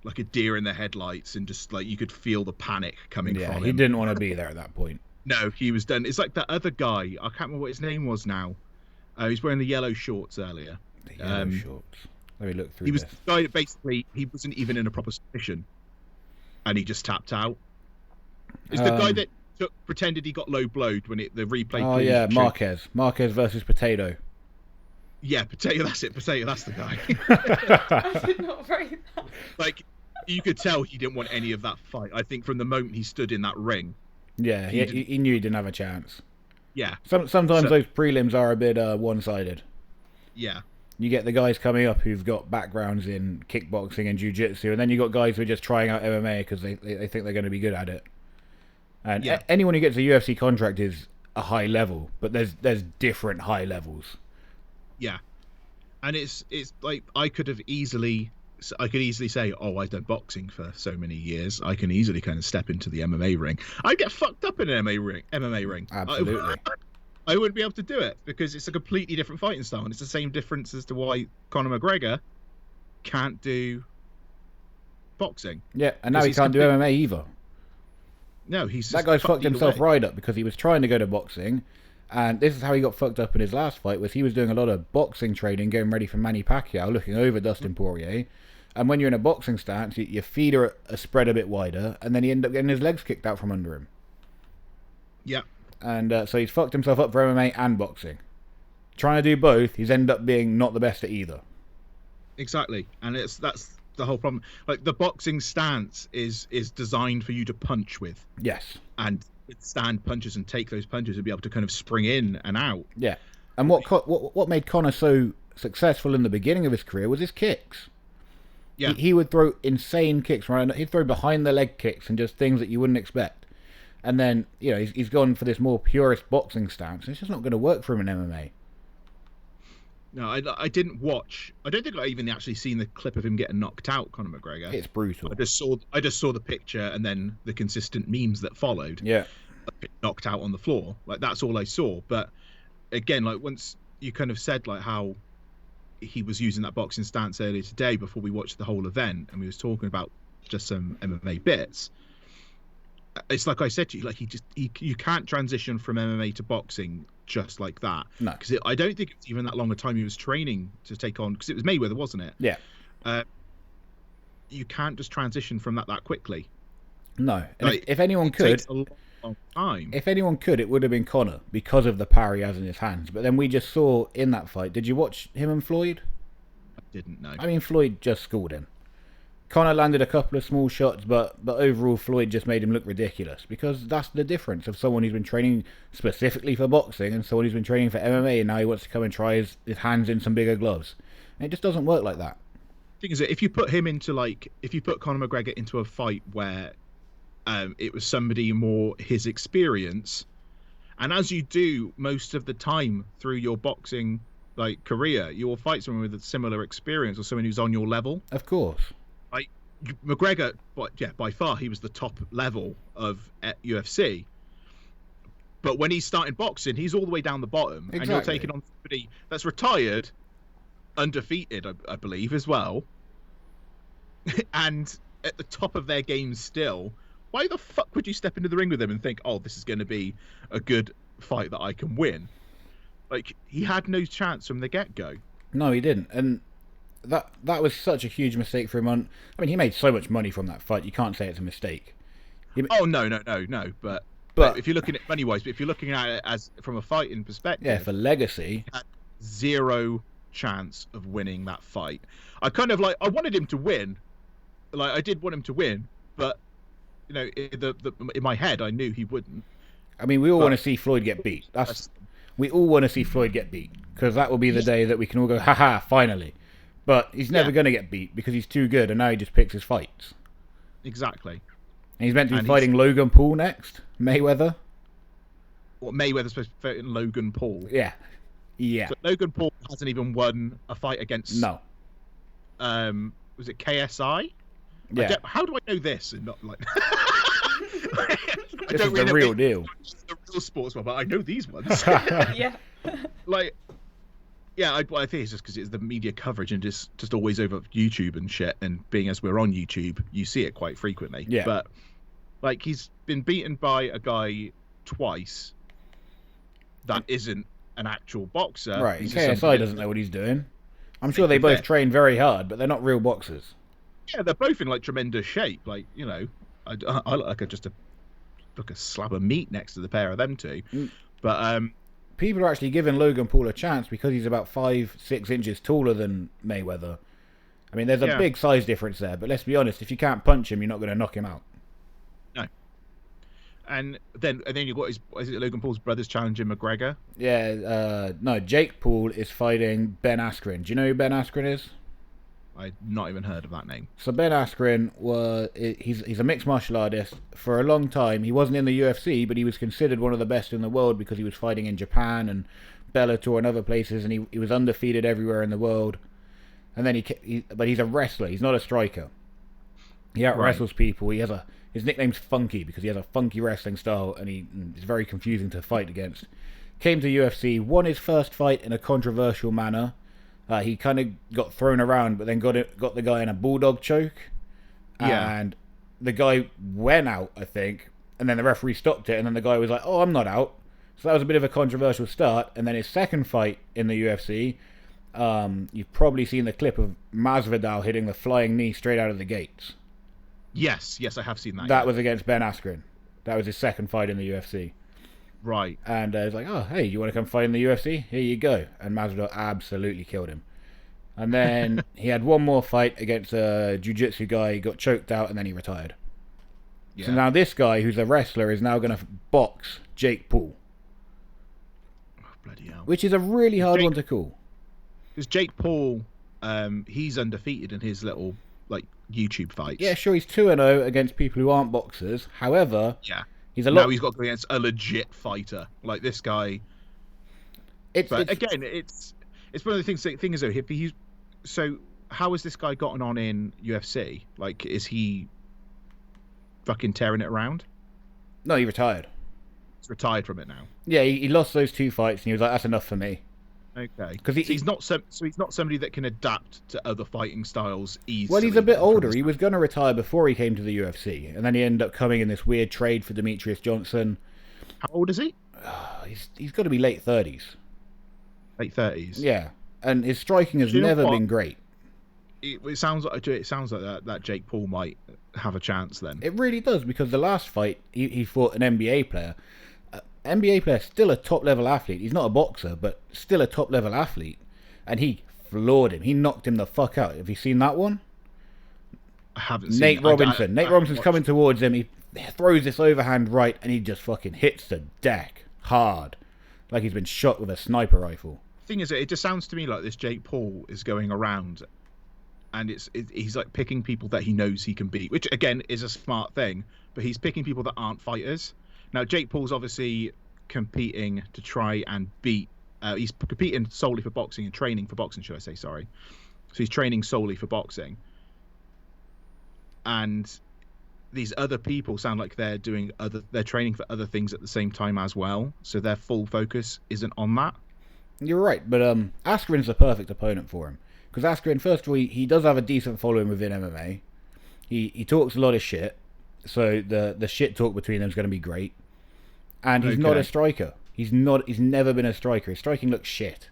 like a deer in the headlights, and just like you could feel the panic coming from him. He didn't want to be there at that point. No, he was done. It's like that other guy. I can't remember what his name was now. He was wearing the yellow shorts earlier. The yellow shorts. Let me look through. He was the guy that basically he wasn't even in a proper submission, and he just tapped out. It's the guy that pretended he got low blowed when the replay. Oh yeah, Marquez versus Potato. Yeah, Potato. That's it. Potato. That's the guy. I did not write that. Like, you could tell he didn't want any of that fight. I think from the moment he stood in that ring. Yeah, he knew he didn't have a chance. Yeah. Sometimes those prelims are a bit one-sided. Yeah. You get the guys coming up who've got backgrounds in kickboxing and jiu-jitsu, and then you got guys who are just trying out MMA because they think they're going to be good at it. And anyone who gets a UFC contract is a high level, but there's different high levels. Yeah. And it's like I could easily say, oh, I've done boxing for so many years. I can easily kind of step into the MMA ring. I'd get fucked up in an MMA ring. Absolutely. I wouldn't be able to do it because it's a completely different fighting style. And it's the same difference as to why Conor McGregor can't do boxing. Yeah, and now he can't do MMA either. No, that guy's fucked himself right up because he was trying to go to boxing. And this is how he got fucked up in his last fight, was he was doing a lot of boxing training, getting ready for Manny Pacquiao, looking over Dustin Poirier. And when you're in a boxing stance, your feet are spread a bit wider, and then he ended up getting his legs kicked out from under him. Yeah. And so he's fucked himself up for MMA and boxing. Trying to do both, he's ended up being not the best at either. Exactly. And that's the whole problem. Like, the boxing stance is designed for you to punch with. Yes. And stand punches and take those punches and be able to kind of spring in and out. Yeah. And what made Conor so successful in the beginning of his career was his kicks. Yeah. He would throw insane kicks, right? He'd throw behind the leg kicks and just things that you wouldn't expect. And then, he's gone for this more purist boxing stance. It's just not going to work for him in MMA. No, I didn't watch. I don't think I even actually seen the clip of him getting knocked out, Conor McGregor. It's brutal. I just saw the picture and then the consistent memes that followed. Yeah. Knocked out on the floor. Like, that's all I saw. But again, like, once you kind of said like how he was using that boxing stance earlier today before we watched the whole event, and we was talking about just some MMA bits. It's like I said to you, like you can't transition from MMA to boxing just like that. No, because I don't think it's even that long a time he was training to take on, because it was Mayweather, wasn't it? Yeah. You can't just transition from that quickly. No. Like, if anyone could, takes a long time. If anyone could, it would have been Conor because of the power he has in his hands. But then we just saw in that fight. Did you watch him and Floyd? I didn't know. I mean, Floyd just schooled him. Conor landed a couple of small shots, but overall Floyd just made him look ridiculous, because that's the difference of someone who's been training specifically for boxing and someone who's been training for MMA, and now he wants to come and try his hands in some bigger gloves. And it just doesn't work like that. The thing is that if you put Conor McGregor into a fight where it was somebody more his experience, and as you do most of the time through your boxing career, you will fight someone with a similar experience or someone who's on your level. Of course. Like McGregor, by far he was the top level of UFC. But when he's starting boxing, he's all the way down the bottom. Exactly. And you're taking on somebody that's retired, undefeated, I believe, as well, and at the top of their game still. Why the fuck would you step into the ring with him and think, oh, this is going to be a good fight that I can win? Like, he had no chance from the get-go. No, he didn't. And that was such a huge mistake for him. I mean, he made so much money from that fight. You can't say it's a mistake. Oh, no. But if you're looking at money-wise, but if you're looking at it as from a fighting perspective... Yeah, for legacy. He had zero chance of winning that fight. I wanted him to win. Like, I did want him to win, but... in my head, I knew he wouldn't. I mean, we all want to see Floyd get beat. We all want to see Floyd get beat, because that will be the day that we can all go, haha, finally. But he's never going to get beat because he's too good, and now he just picks his fights. Exactly. And he's meant to be fighting Logan Paul next. Mayweather. What, Mayweather's supposed to fight Logan Paul? Yeah. Yeah. So Logan Paul hasn't even won a fight against... No. Was it KSI? Yeah. How do I know this and not like... This is the real deal. It's the real sports one, but I know these ones. Yeah. Like... Yeah, I think it's just because it's the media coverage and just always over YouTube and shit. And being as we're on YouTube, you see it quite frequently. Yeah. But like he's been beaten by a guy twice that isn't an actual boxer. Right. KSI doesn't know what he's doing. I'm sure they both train very hard, but they're not real boxers. Yeah, they're both in like tremendous shape. Like, you know, I look like a slab of meat next to the pair of them two. But people are actually giving Logan Paul a chance because he's about 5-6 inches taller than Mayweather. I mean, there's a big size difference there, but let's be honest, if you can't punch him, you're not going to knock him out. No. And then you've got is it Logan Paul's brother's challenging McGregor? Yeah, no, Jake Paul is fighting Ben Askren. Do you know who Ben Askren is? I'd not even heard of that name. So Ben Askren he's a mixed martial artist. For a long time, he wasn't in the UFC, but he was considered one of the best in the world because he was fighting in Japan and Bellator and other places, and he was undefeated everywhere in the world. And then but he's a wrestler. He's not a striker. He out wrestles people. His nickname's Funky because he has a funky wrestling style, and it's very confusing to fight against. Came to UFC, won his first fight in a controversial manner. He kind of got thrown around, but then got the guy in a bulldog choke. Yeah. And the guy went out, I think, and then the referee stopped it, and then the guy was like, "Oh, I'm not out." So that was a bit of a controversial start. And then his second fight in the UFC, you've probably seen the clip of Masvidal hitting the flying knee straight out of the gates. Yes, I have seen that. That was against Ben Askren. That was his second fight in the UFC. Right. And he's like, "Oh, hey, you want to come fight in the UFC? Here you go." And Masvidal absolutely killed him. And then he had one more fight against a jiu-jitsu guy. He got choked out, and then he retired. Yeah. So now this guy, who's a wrestler, is now going to box Jake Paul. Oh, bloody hell. Which is a really hard one to call. Because Jake Paul, he's undefeated in his little like YouTube fights. Yeah, sure, he's 2-0 against people who aren't boxers. However... Yeah. Now he's got to go against a legit fighter like this guy. Again, it's one of the things. Thing is though, so how has this guy gotten on in UFC? Like, is he fucking tearing it around? No, he retired. He's retired from it now. Yeah, he lost those 2 fights, and he was like, "That's enough for me." Okay, because he's not somebody that can adapt to other fighting styles easily. Well, he's a bit older. He was going to retire before he came to the UFC, and then he ended up coming in this weird trade for Demetrius Johnson. How old is he? He's got to be late 30s. Late 30s. Yeah, and his striking has never been great. It sounds like that Jake Paul might have a chance then. It really does, because the last fight he fought an NBA player. NBA player, still a top-level athlete. He's not a boxer, but still a top-level athlete. And he floored him. He knocked him the fuck out. Have you seen that one? I haven't seen Nate Robinson. Nate Robinson's coming towards him. He throws this overhand right, and he just fucking hits the deck hard. Like he's been shot with a sniper rifle. Thing is, it just sounds to me like this Jake Paul is going around, and he's like picking people that he knows he can beat, which, again, is a smart thing. But he's picking people that aren't fighters. Now, Jake Paul's obviously competing to try and beat... he's competing solely for boxing and training for boxing, should I say, sorry. So he's training solely for boxing. And these other people sound like they're training for other things at the same time as well. So their full focus isn't on that. You're right, but Askren's the perfect opponent for him. Because Askren, first of all, he does have a decent following within MMA. He talks a lot of shit. So the shit talk between them is going to be great. And he's not a striker. He's never been a striker. His striking looks shit.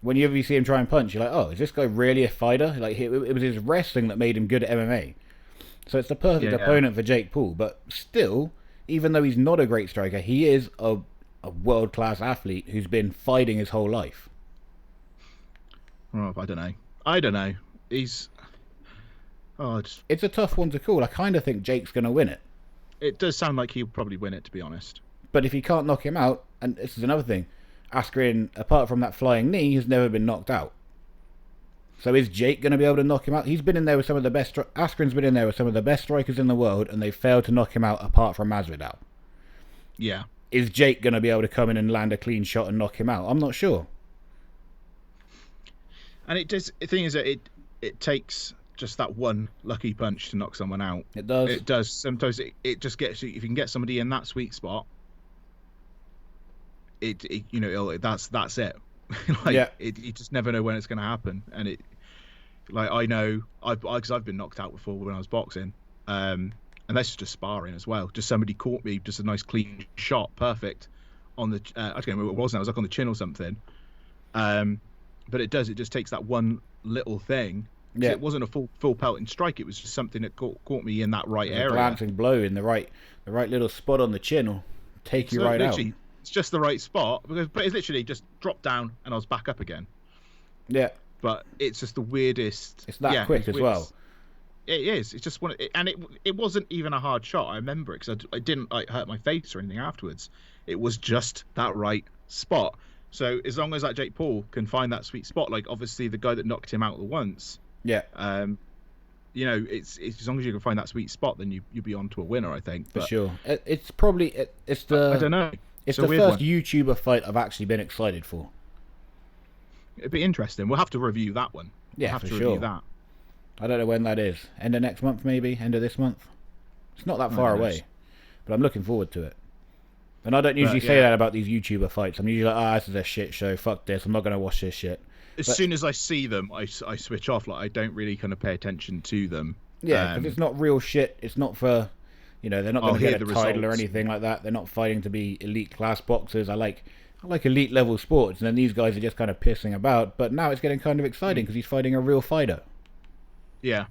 Whenever you see him try and punch, you're like, "Oh, is this guy really a fighter?" Like, it was his wrestling that made him good at MMA. So it's the perfect opponent for Jake Paul. But still, even though he's not a great striker, he is a world-class athlete who's been fighting his whole life. Oh, I don't know. It's a tough one to call. I kind of think Jake's going to win it. It does sound like he'll probably win it, to be honest. But if he can't knock him out, and this is another thing, Askren, apart from that flying knee, has never been knocked out. So is Jake going to be able to knock him out? He's been in there with some of the best... Askren's been in there with some of the best strikers in the world, and they failed to knock him out apart from Masvidal. Yeah. Is Jake going to be able to come in and land a clean shot and knock him out? I'm not sure. And it does. The thing is that it takes just that one lucky punch to knock someone out. It does. It does. Sometimes it just gets you. If you can get somebody in that sweet spot, that's it. You just never know when it's going to happen. And it, like, I know because I've been knocked out before when I was boxing. And that's just sparring as well. Just somebody caught me, just a nice clean shot, perfect on the. I don't know what it was now. It was like on the chin or something. But it just takes that one little thing. Yeah. It wasn't a full pelting strike. It was just something that caught me in that right area. A glancing blow in the right little spot on the chin will take you right out. It's just the right spot, but it's literally just dropped down and I was back up again. Yeah. But it's just the weirdest. It's that quick as well. It is. It's just and it wasn't even a hard shot. I remember it because I didn't hurt my face or anything afterwards. It was just that right spot. So as long as that Jake Paul can find that sweet spot, like obviously the guy that knocked him out once. Yeah. It's as long as you can find that sweet spot, then you'll be on to a winner, I think. For sure. It's probably it's the. I don't know. It's the first YouTuber fight I've actually been excited for. It'd be interesting. We'll have to review that one. Yeah, we'll have for to sure. Review that. I don't know when that is. End of next month, maybe? End of this month? It's not that far away. But I'm looking forward to it. And I don't usually say that about these YouTuber fights. I'm usually like, this is a shit show. Fuck this. I'm not going to watch this shit. As soon as I see them, I switch off. Like I don't really kind of pay attention to them. Yeah, because it's not real shit. It's not for, they're not going to get a title or anything like that. They're not fighting to be elite class boxers. I like elite level sports, and then these guys are just kind of pissing about. But now it's getting kind of exciting because he's fighting a real fighter. Yeah,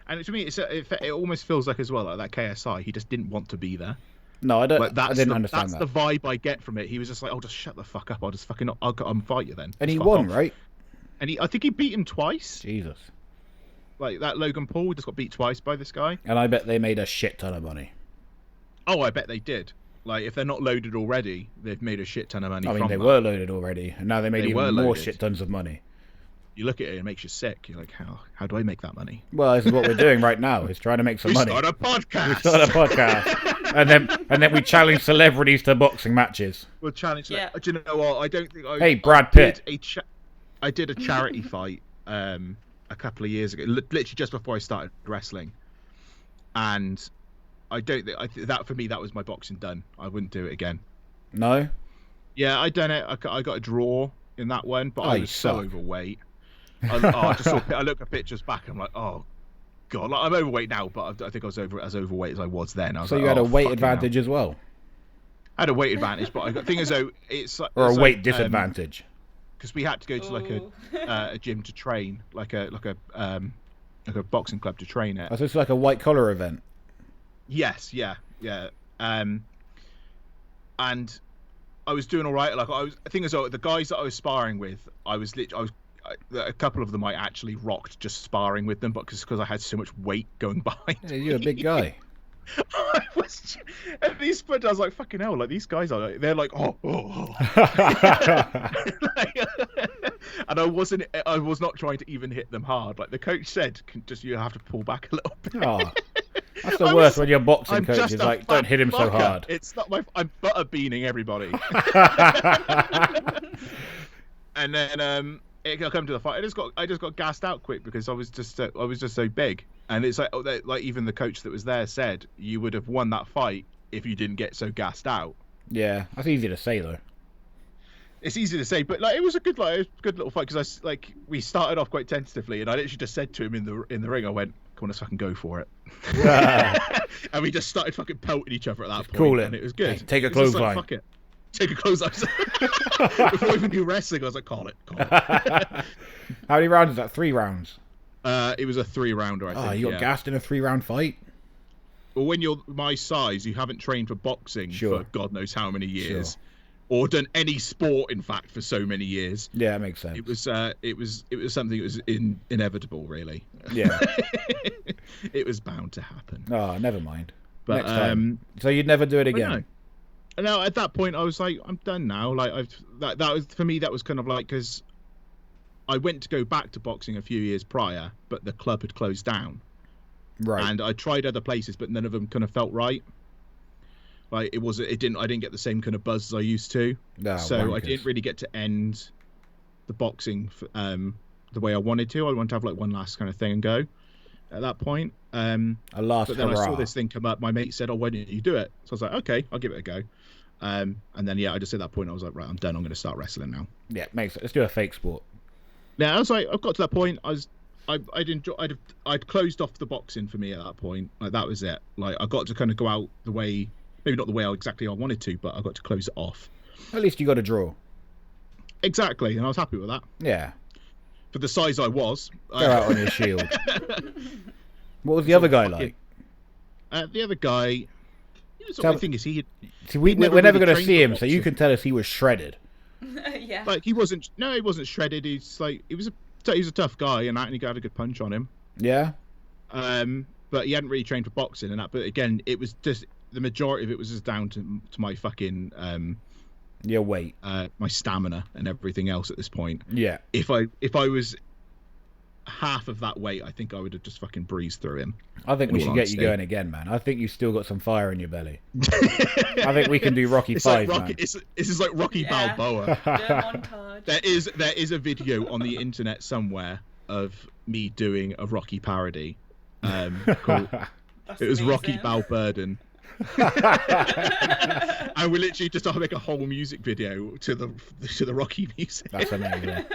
and to me, it almost feels like as well like that KSI. He just didn't want to be there. No, I don't. I didn't understand that. That's the vibe I get from it. He was just like, "Oh, just shut the fuck up. I'll just fucking I'll fight you then." And he won, right? And I think he beat him twice. Jesus. Like that Logan Paul just got beat twice by this guy. And I bet they made a shit ton of money. Oh, I bet they did. Like if they're not loaded already, they've made a shit ton of money. I mean, they were loaded already, and now they made even more shit tons of money. You look at it, it makes you sick. You're like, how do I make that money? Well, this is what we're doing right now. Is trying to make some money. We start a podcast. and then we challenge celebrities to boxing matches. We'll challenge. Yeah. Do you know what? I don't think. Hey, Brad Pitt. I did a charity fight a couple of years ago, literally just before I started wrestling, and I don't think that for me that was my boxing done. I wouldn't do it again. No. Yeah, I done it. I got a draw in that one, but I was so overweight. I look at pictures back and I'm like, oh god, like, I'm overweight now, but I think I was as overweight as I was then. I was you had a weight advantage as well. I had a weight advantage, but the thing is though, it's like, or a weight disadvantage. Because we had to go to like a gym to train, like a boxing club to train at. So it's like a white collar event. Yes, yeah. And I was doing all right. Like I think as though the guys that I was sparring with, a couple of them I actually rocked just sparring with them, but because I had so much weight going behind. Yeah, you're a big guy. At these points I was like, fucking hell, like these guys are like, they're like, oh. And I was not trying to even hit them hard. Like the coach said, you have to pull back a little bit. Oh, that's the worst when your boxing coach is like, don't hit him so hard. It's not I'm butter beaning everybody. And then it come to the fight. I just got gassed out quick because I was just so big. And it's like even the coach that was there said you would have won that fight if you didn't get so gassed out. Yeah, that's easy to say though. It's easy to say, but like it was a good little fight because we started off quite tentatively, and I literally just said to him in the ring, I went, "Come on, let's fucking go for it." And we just started fucking pelting each other at that point, cool and it was good. Hey, take a clothesline. Fuck it. Take a clothesline. Before I even knew wrestling, I was like, call it. How many rounds is that? 3 rounds. It was a 3-rounder, I think. Oh, you got gassed in a 3-round fight? Well, when you're my size, you haven't trained for boxing for God knows how many years, or done any sport, in fact, for so many years. Yeah, that makes sense. It was something that was inevitable, really. Yeah. It was bound to happen. Oh, never mind. But next time. So you'd never do it again? No, at that point, I was like, I'm done now. Like that was for me. That was kind of like because I went to go back to boxing a few years prior, but the club had closed down. Right. And I tried other places, but none of them kind of felt right. Like I didn't get the same kind of buzz as I used to. No, so wankers. I didn't really get to end the boxing the way I wanted to. I wanted to have like one last kind of thing and go at that point. A last But then hurrah. I saw this thing come up. My mate said, "Oh, why didn't you do it?" So I was like, "Okay, I'll give it a go." And then I just at that point I was like, "Right, I'm done. I'm going to start wrestling now." Yeah, makes it. Let's do a fake sport. Yeah, I was like, I've got to that point. I'd closed off the boxing for me at that point. Like that was it. Like I got to kind of go out the way, maybe not the way exactly I wanted to, but I got to close it off. At least you got a draw. Exactly, and I was happy with that. Yeah. For the size I was. Go out on your shield. What was the other guy like? The other guy. The thing is, we're never really going to trained see for him, so you boxing. can tell us he was shredded. Yeah. Like he wasn't shredded. He's like he was a tough guy, and he got a good punch on him. Yeah. But he hadn't really trained for boxing and that. But again, it was just the majority of it was just down to my fucking Your weight. my stamina and everything else at this point. Yeah. If I was half of that weight, I think I would have just fucking breezed through him. I think we should get you going again, man. I think you've still got some fire in your belly. I think we can do Rocky It's 5, like man. This is like Rocky Balboa. Do a montage. There is a video on the internet somewhere of me doing a Rocky parody. Called, That's it was Rocky amazing. Balburden. And we literally just make a whole music video to the Rocky music. That's amazing.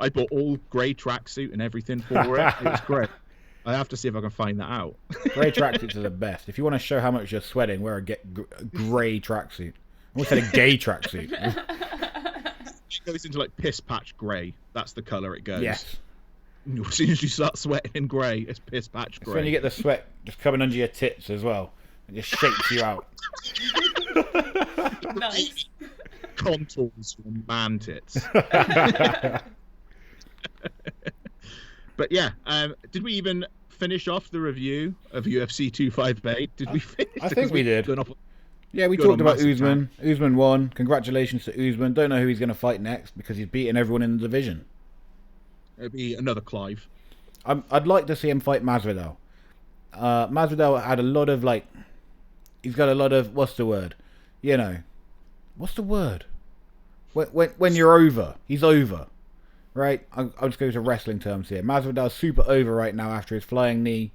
I bought all grey tracksuit and everything for it. It was great. I have to see if I can find that out. Grey tracksuits are the best. If you want to show how much you're sweating, wear a grey tracksuit. I almost said a gay tracksuit. It goes into like piss patch grey. That's the colour it goes. Yes. As soon as you start sweating in grey, it's piss patch It's grey. when you get the sweat just coming under your tits as well. It just shakes you out. Nice. Contours from man tits. But yeah, did we even finish off the review of UFC 258? Did we finish? I think we did. Going off- Yeah, we Good talked on about massive Usman. Usman won. Congratulations to Usman. Don't know who he's going to fight next because he's beaten everyone in the division. It'd be another Clive. I'd like to see him fight Masvidal. Masvidal had a lot of he's got a lot of what's the word? What's the word? When you're over, he's over, right? I'll just go to wrestling terms here. Masvidal's super over right now after his flying knee,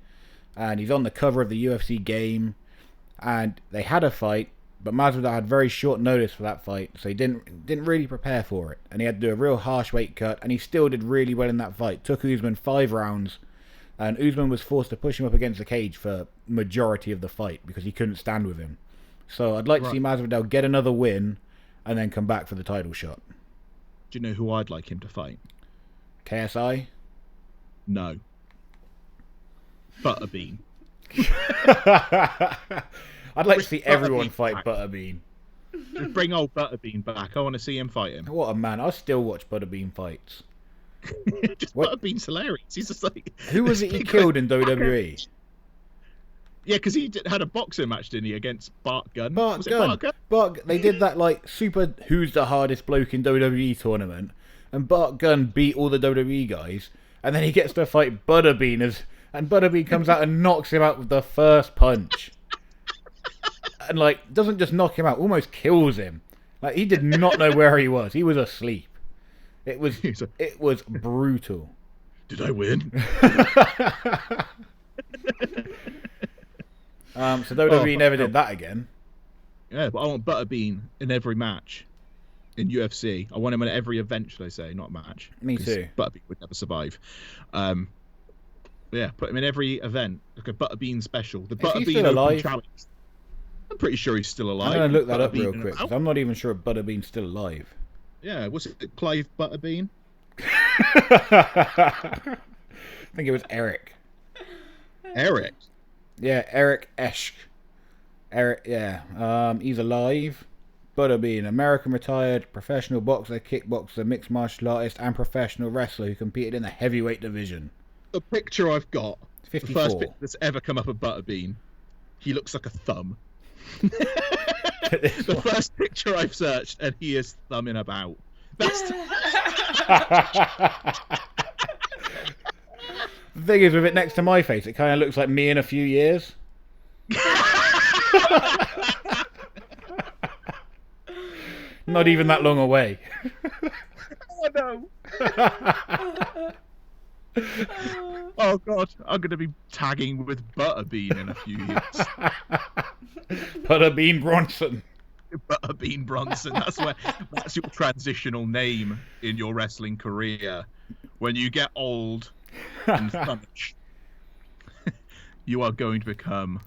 and he's on the cover of the UFC game. And they had a fight, but Masvidal had very short notice for that fight, so he didn't really prepare for it, and he had to do a real harsh weight cut, and he still did really well in that fight. Took Usman 5 rounds, and Usman was forced to push him up against the cage for majority of the fight because he couldn't stand with him. So I'd like to see Masvidal get another win, and then come back for the title shot. Do you know who I'd like him to fight? KSI? No. Butterbean. I'd like to see everyone Butterbean fight back. Butterbean. Just bring old Butterbean back. I want to see him fight him. What a man. I still watch Butterbean fights. Just What? Butterbean's hilarious. He's just like... Who was it he killed in WWE? Yeah, because he had a boxing match, didn't he, against Bart Gunn? Bart Was it Gunn. Bart Gunn? They did that super who's the hardest bloke in WWE tournament, and Bart Gunn beat all the WWE guys, and then he gets to fight Butterbean and Butterbean comes out and knocks him out with the first punch. And doesn't just knock him out, almost kills him. He did not know where he was. He was asleep. It was brutal. Did I win? So WWE never did that again. Yeah, but I want Butterbean in every match in UFC. I want him in every event, should I say, not match. Me 'cause too. Butterbean would never survive. Yeah, put him in every event, like a Butterbean special. The Is he Butterbean still Open alive? Challenge. I'm pretty sure he's still alive. I'm going to look that up Butterbean real in quick, a- because I'm not even sure if Butterbean's still alive. Yeah, was it Clive Butterbean? I think it was Eric. Eric. Yeah, Eric Esch. Eric, yeah. He's alive. Butterbean, American retired professional boxer, kickboxer, mixed martial artist, and professional wrestler who competed in the heavyweight division. The picture I've got, 54. the first picture that's ever come up of Butterbean, he looks like a thumb. The first picture I've searched, and he is thumbing about. That's The thing is, with it next to my face, it kind of looks like me in a few years. Not even that long away. Oh no. Oh god, I'm gonna be tagging with Butterbean in a few years. Butterbean Bronson. Butterbean Bronson. That's your transitional name in your wrestling career. When you get old and famished, you are going to become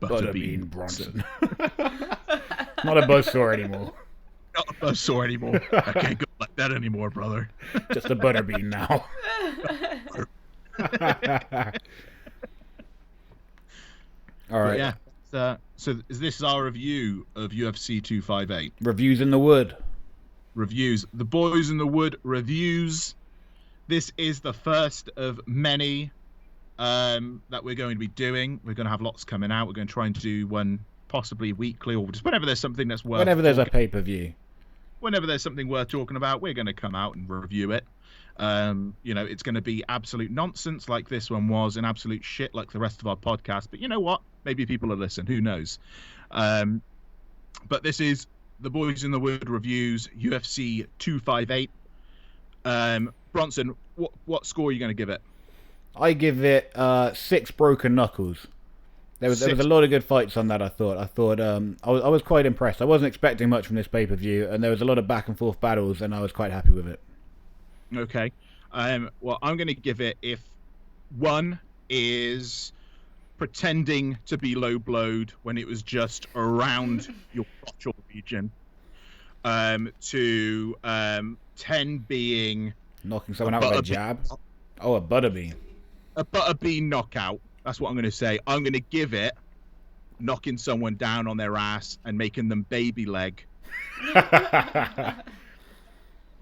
Butterbean Bronson. Not a buzzsaw anymore. Not a buzzsaw anymore. I can't go like that anymore, brother. Just a Butterbean now. All right. But yeah. So this is our review of UFC 258. Reviews in the wood. Reviews. The Boyz in the Wood reviews. This is the first of many that we're going to be doing. We're going to have lots coming out. We're going to try and do one possibly weekly or just whenever there's something that's worth. Whenever there's a pay-per-view. Whenever there's something worth talking about, we're going to come out and review it. It's going to be absolute nonsense like this one was, and absolute shit like the rest of our podcast. But you know what? Maybe people will listen. Who knows? But this is the Boyz in the Wood reviews UFC 258. Bronson, what score are you going to give it? I give it 6 broken knuckles. There was a lot of good fights on that. I thought I was quite impressed. I wasn't expecting much from this pay-per-view, and there was a lot of back and forth battles, and I was quite happy with it. Okay. Well, I'm going to give it, if one is pretending to be low-blowed when it was just around your crotchal region, to 10 being knocking someone out with a jab. Oh, a Butterbean. A Butterbean knockout. That's what I'm going to say. I'm going to give it knocking someone down on their ass and making them baby leg. I'm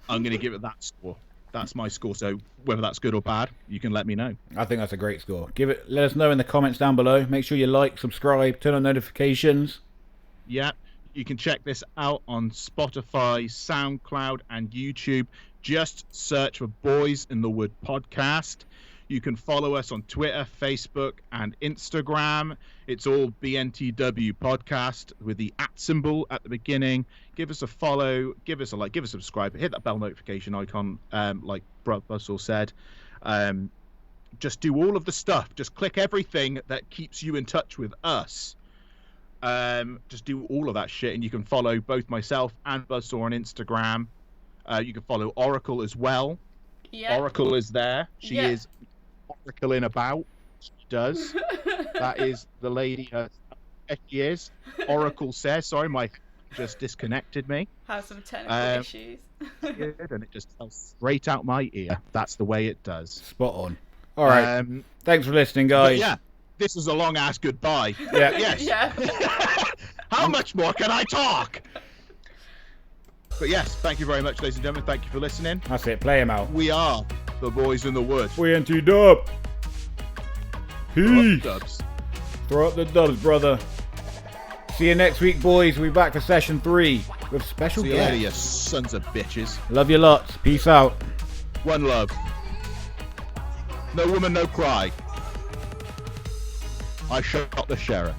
going to give it that score. That's my score. So whether that's good or bad, you can let me know. I think that's a great score. Let us know in the comments down below. Make sure you like, subscribe, turn on notifications. Yeah, you can check this out on Spotify, SoundCloud, and YouTube. Just search for Boyz in the Wood podcast. You can follow us on Twitter, Facebook, and Instagram. It's all BNTW podcast with the @ symbol at the beginning. Give us a follow, give us a like, give us a subscribe, hit that bell notification icon, like Russell said. Just do all of the stuff. Just click everything that keeps you in touch with us. Just do all of that shit, and you can follow both myself and Buzzsaw on Instagram. You can follow Oracle as well. Yeah. Oracle is there. She is Oracle-ing about. She does. That is the lady. She is. Oracle says. Sorry, my just disconnected me. Have some technical issues. And it just fell straight out my ear. That's the way it does. Spot on. All right. Thanks for listening, guys. Yeah. This is a long ass goodbye. Yeah. Yes. Yeah. How much more can I talk? But yes, thank you very much, ladies and gentlemen. Thank you for listening. That's it. Play him out. We are the Boyz in the Wood. We NT-Dub. Peace. Dubs. Throw up the dubs, brother. See you next week, boys. We'll be back for session 3 with special See you later, guests. you sons of bitches. Love you lots. Peace out. One love. No woman, no cry. I shot the sheriff.